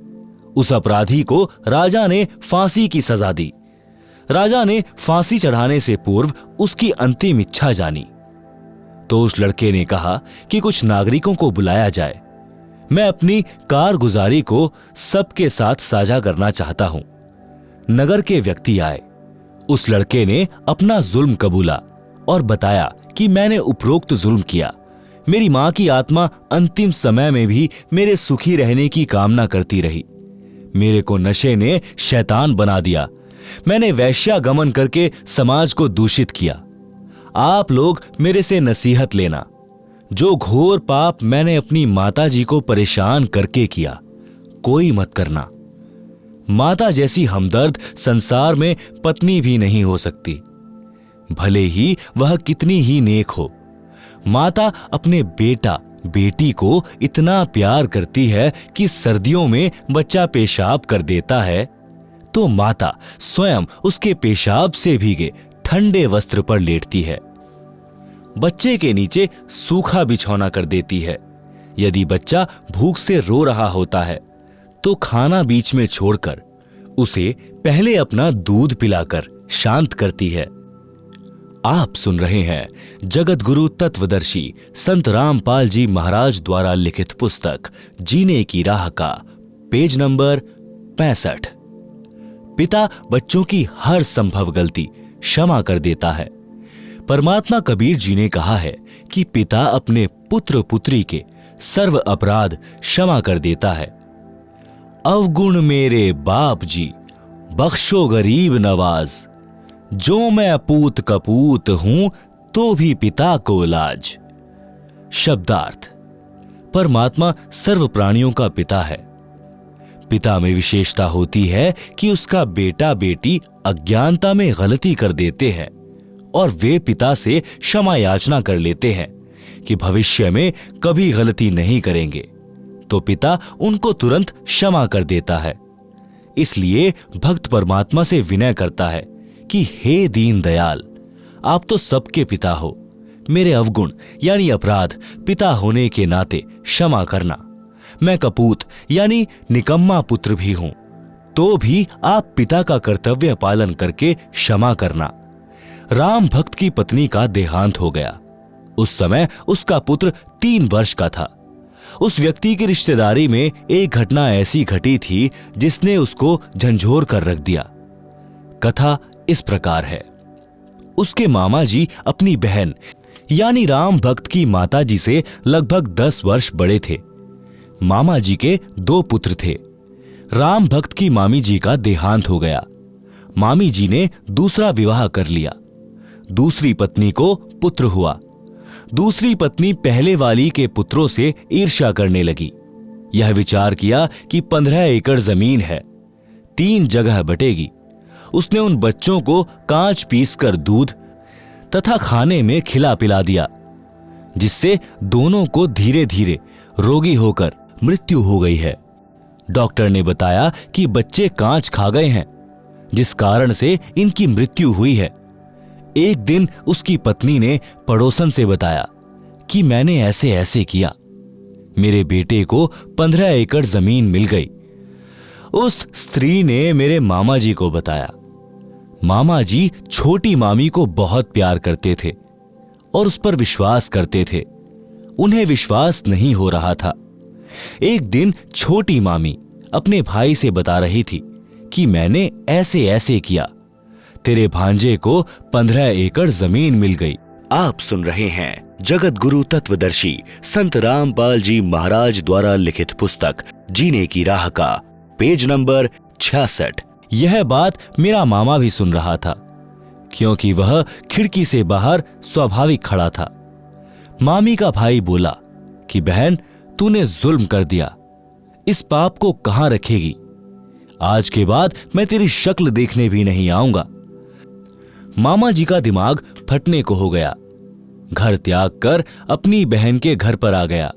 उस अपराधी को राजा ने फांसी की सजा दी। राजा ने फांसी चढ़ाने से पूर्व उसकी अंतिम इच्छा जानी। तो उस लड़के ने कहा कि कुछ नागरिकों को बुलाया जाए, मैं अपनी कारगुजारी को सबके साथ साझा करना चाहता हूं। नगर के व्यक्ति आए। उस लड़के ने अपना जुल्म कबूला और बताया कि मैंने उपरोक्त जुल्म किया। मेरी मां की आत्मा अंतिम समय में भी मेरे सुखी रहने की कामना करती रही। मेरे को नशे ने शैतान बना दिया। मैंने वैश्यागमन करके समाज को दूषित किया। आप लोग मेरे से नसीहत लेना। जो घोर पाप मैंने अपनी माता जी को परेशान करके किया, कोई मत करना। माता जैसी हमदर्द संसार में पत्नी भी नहीं हो सकती, भले ही वह कितनी ही नेक हो। माता अपने बेटा बेटी को इतना प्यार करती है कि सर्दियों में बच्चा पेशाब कर देता है तो माता स्वयं उसके पेशाब से भीगे ठंडे वस्त्र पर लेटती है। बच्चे के नीचे सूखा बिछौना कर देती है। यदि बच्चा भूख से रो रहा होता है तो खाना बीच में छोड़कर उसे पहले अपना दूध पिलाकर शांत करती है। आप सुन रहे हैं जगत गुरु तत्वदर्शी संत रामपाल जी महाराज द्वारा लिखित पुस्तक जीने की राह का पेज नंबर 65। पिता बच्चों की हर संभव गलती क्षमा कर देता है। परमात्मा कबीर जी ने कहा है कि पिता अपने पुत्र पुत्री के सर्व अपराध क्षमा कर देता है। अवगुण मेरे बाप जी, बख्शो गरीब नवाज। जो मैं पूत कपूत हूं तो भी पिता को लाज। शब्दार्थ: परमात्मा सर्व प्राणियों का पिता है। पिता में विशेषता होती है कि उसका बेटा बेटी अज्ञानता में गलती कर देते हैं और वे पिता से क्षमा याचना कर लेते हैं कि भविष्य में कभी गलती नहीं करेंगे, तो पिता उनको तुरंत क्षमा कर देता है। इसलिए भक्त परमात्मा से विनय करता है कि हे दीन दयाल, आप तो सबके पिता हो, मेरे अवगुण यानी अपराध पिता होने के नाते क्षमा करना। मैं कपूत यानी निकम्मा पुत्र भी हूं, तो भी आप पिता का कर्तव्य पालन करके क्षमा करना। राम भक्त की पत्नी का देहांत हो गया। उस समय उसका पुत्र 3 वर्ष का था। उस व्यक्ति की रिश्तेदारी में एक घटना ऐसी घटी थी जिसने उसको झंझोर कर रख दिया। कथा इस प्रकार है। उसके मामा जी अपनी बहन यानी राम भक्त की माता जी से लगभग 10 वर्ष बड़े थे। मामा जी के 2 पुत्र थे। राम भक्त की मामी जी का देहांत हो गया। मामी जी ने दूसरा विवाह कर लिया। दूसरी पत्नी को पुत्र हुआ। दूसरी पत्नी पहले वाली के पुत्रों से ईर्ष्या करने लगी। यह विचार किया कि 15 एकड़ जमीन है, 3 जगह बटेगी। उसने उन बच्चों को कांच पीसकर दूध तथा खाने में खिला पिला दिया, जिससे दोनों को धीरे धीरे रोगी होकर मृत्यु हो गई है। डॉक्टर ने बताया कि बच्चे कांच खा गए हैं, जिस कारण से इनकी मृत्यु हुई है। एक दिन उसकी पत्नी ने पड़ोसन से बताया कि मैंने ऐसे ऐसे किया, मेरे बेटे को 15 एकड़ जमीन मिल गई। उस स्त्री ने मेरे मामा जी को बताया। मामा जी छोटी मामी को बहुत प्यार करते थे और उस पर विश्वास करते थे। उन्हें विश्वास नहीं हो रहा था। एक दिन छोटी मामी अपने भाई से बता रही थी कि मैंने ऐसे ऐसे किया, तेरे भांजे को 15 एकड़ जमीन मिल गई। आप सुन रहे हैं जगत गुरु तत्वदर्शी संत रामपाल जी महाराज द्वारा लिखित पुस्तक जीने की राह का पेज नंबर 66। यह बात मेरा मामा भी सुन रहा था, क्योंकि वह खिड़की से बाहर स्वाभाविक खड़ा था। मामी का भाई बोला कि बहन, तूने जुल्म कर दिया, इस पाप को कहां रखेगी? आज के बाद मैं तेरी शक्ल देखने भी नहीं आऊंगा। मामा जी का दिमाग फटने को हो गया। घर त्याग कर अपनी बहन के घर पर आ गया,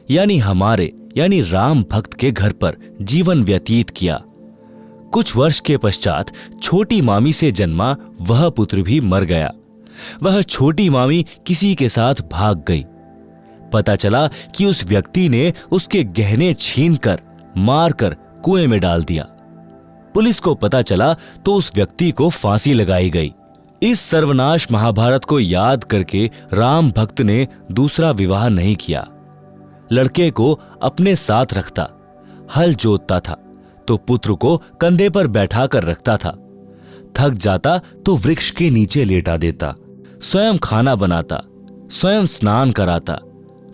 यानी हमारे यानी राम भक्त के घर पर जीवन व्यतीत किया। कुछ वर्ष के पश्चात छोटी मामी से जन्मा वह पुत्र भी मर गया। वह छोटी मामी किसी के साथ भाग गई। पता चला कि उस व्यक्ति ने उसके गहने छीनकर मारकर कुएं में डाल दिया। पुलिस को पता चला तो उस व्यक्ति को फांसी लगाई गई। इस सर्वनाश महाभारत को याद करके राम भक्त ने दूसरा विवाह नहीं किया। लड़के को अपने साथ रखता, हल जोतता था तो पुत्र को कंधे पर बैठा कर रखता था। थक जाता तो वृक्ष के नीचे लेटा देता। स्वयं खाना बनाता, स्वयं स्नान कराता,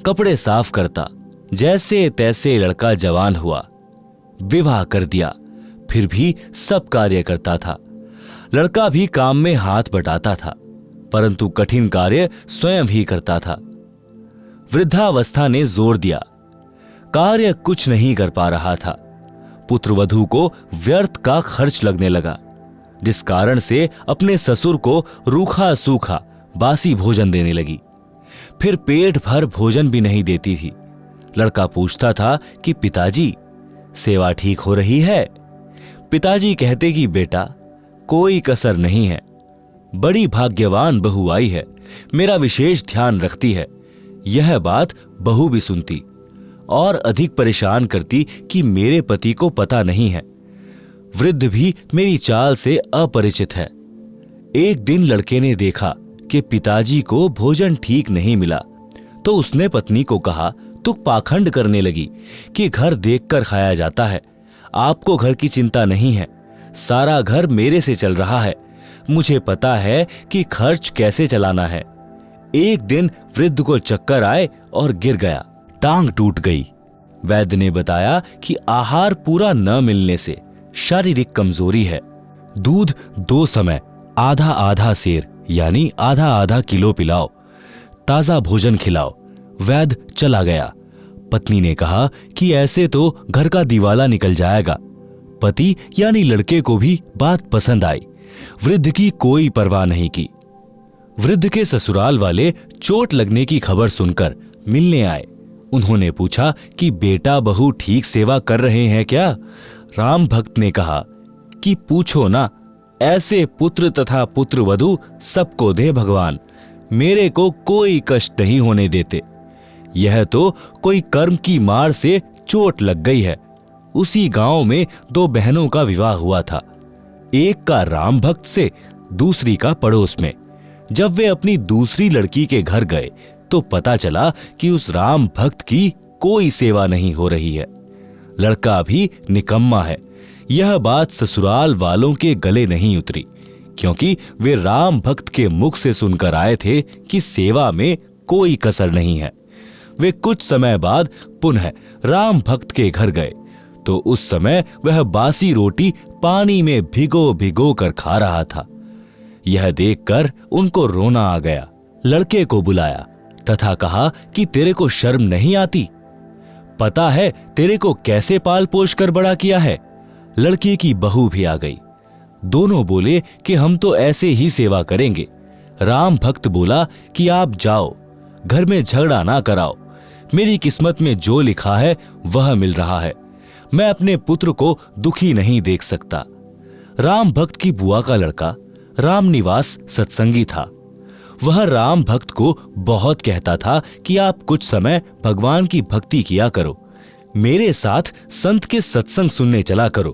कपड़े साफ करता। जैसे तैसे लड़का जवान हुआ, विवाह कर दिया, फिर भी सब कार्य करता था। लड़का भी काम में हाथ बटाता था, परंतु कठिन कार्य स्वयं ही करता था। वृद्धावस्था ने जोर दिया, कार्य कुछ नहीं कर पा रहा था। पुत्रवधू को व्यर्थ का खर्च लगने लगा, जिस कारण से अपने ससुर को रूखा सूखा बासी भोजन देने लगी। फिर पेट भर भोजन भी नहीं देती थी। लड़का पूछता था कि पिताजी, सेवा ठीक हो रही है? पिताजी कहते कि बेटा, कोई कसर नहीं है, बड़ी भाग्यवान बहू आई है, मेरा विशेष ध्यान रखती है। यह बात बहू भी सुनती और अधिक परेशान करती कि मेरे पति को पता नहीं है। वृद्ध भी मेरी चाल से अपरिचित है। एक दिन लड़के ने देखा कि पिताजी को भोजन ठीक नहीं मिला, तो उसने पत्नी को कहा, तू पाखंड करने लगी कि घर देखकर खाया जाता है। आपको घर की चिंता नहीं है, सारा घर मेरे से चल रहा है। मुझे पता है कि खर्च कैसे चलाना है। एक दिन वृद्ध को चक्कर आए और गिर गया, टांग टूट गई। वैद्य ने बताया कि आहार पूरा न मिलने से शारीरिक कमजोरी है। दूध 2 समय आधा आधा सेर यानी आधा आधा किलो पिलाओ, ताजा भोजन खिलाओ। वैद्य चला गया। पत्नी ने कहा कि ऐसे तो घर का दिवाला निकल जाएगा। पति यानी लड़के को भी बात पसंद आई। वृद्ध की कोई परवाह नहीं की। वृद्ध के ससुराल वाले चोट लगने की खबर सुनकर मिलने आए। उन्होंने पूछा कि बेटा बहू ठीक सेवा कर रहे हैं क्या? राम भक्त ने कहा कि पूछो ना, ऐसे पुत्र तथा पुत्रवधू सबको दे भगवान, मेरे को कोई कष्ट नहीं होने देते। यह तो कोई कर्म की मार से चोट लग गई है। उसी गांव में 2 बहनों का विवाह हुआ था, एक का राम भक्त से, दूसरी का पड़ोस में। जब वे अपनी दूसरी लड़की के घर गए तो पता चला कि उस राम भक्त की कोई सेवा नहीं हो रही है। लड़का भी निकम्मा है। यह बात ससुराल वालों के गले नहीं उतरी, क्योंकि वे राम भक्त के मुख से सुनकर आए थे कि सेवा में कोई कसर नहीं है। वे कुछ समय बाद पुनः राम भक्त के घर गए तो उस समय वह बासी रोटी पानी में भिगो भिगो कर खा रहा था। यह देखकर उनको रोना आ गया। लड़के को बुलाया तथा कहा कि तेरे को शर्म नहीं आती? पता है तेरे को कैसे पाल पोष कर बड़ा किया है? लड़की की बहू भी आ गई। दोनों बोले कि हम तो ऐसे ही सेवा करेंगे। राम भक्त बोला कि आप जाओ, घर में झगड़ा ना कराओ। मेरी किस्मत में जो लिखा है वह मिल रहा है। मैं अपने पुत्र को दुखी नहीं देख सकता। राम भक्त की बुआ का लड़का रामनिवास सत्संगी था। वह राम भक्त को बहुत कहता था कि आप कुछ समय भगवान की भक्ति किया करो, मेरे साथ संत के सत्संग सुनने चला करो,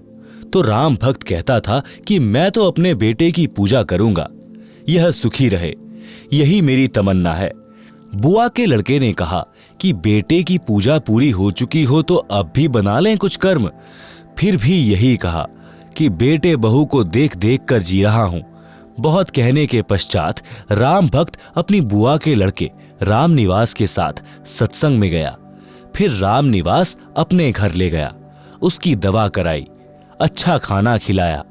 तो राम भक्त कहता था कि मैं तो अपने बेटे की पूजा करूंगा, यह सुखी रहे, यही मेरी तमन्ना है। बुआ के लड़के ने कहा कि बेटे की पूजा पूरी हो चुकी हो तो अब भी बना लें कुछ कर्म। फिर भी यही कहा कि बेटे बहू को देख देख कर जी रहा हूं। बहुत कहने के पश्चात राम भक्त अपनी बुआ के लड़के राम निवास के साथ सत्संग में गया। फिर राम निवास अपने घर ले गया, उसकी दवा कराई, अच्छा खाना खिलाया,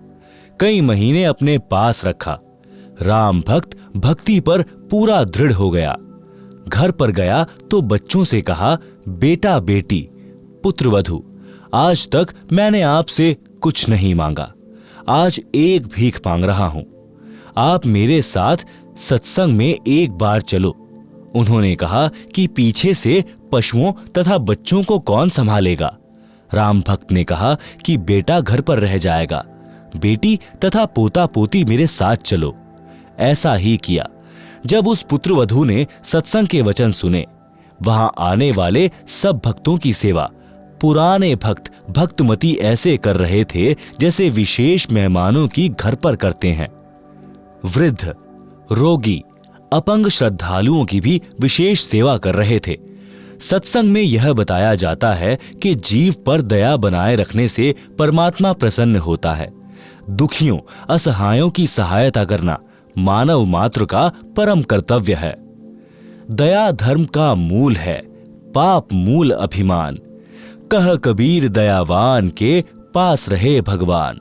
कई महीने अपने पास रखा। राम भक्त भक्ति पर पूरा दृढ़ हो गया। घर पर गया तो बच्चों से कहा, बेटा बेटी पुत्र वधू, आज तक मैंने आपसे कुछ नहीं मांगा, आज एक भीख मांग रहा हूं, आप मेरे साथ सत्संग में एक बार चलो। उन्होंने कहा कि पीछे से पशुओं तथा बच्चों को कौन संभालेगा? राम भक्त ने कहा कि बेटा घर पर रह जाएगा, बेटी तथा पोता पोती मेरे साथ चलो। ऐसा ही किया। जब उस पुत्रवधू ने सत्संग के वचन सुने, वहां आने वाले सब भक्तों की सेवा पुराने भक्त भक्तमती ऐसे कर रहे थे जैसे विशेष मेहमानों की घर पर करते हैं। वृद्ध, रोगी, अपंग श्रद्धालुओं की भी विशेष सेवा कर रहे थे। सत्संग में यह बताया जाता है कि जीव पर दया बनाए रखने से परमात्मा प्रसन्न होता है। दुखियों, असहायों की सहायता करना मानव मात्र का परम कर्तव्य है। दया धर्म का मूल है, पाप मूल अभिमान। कह कबीर दयावान के पास रहे भगवान।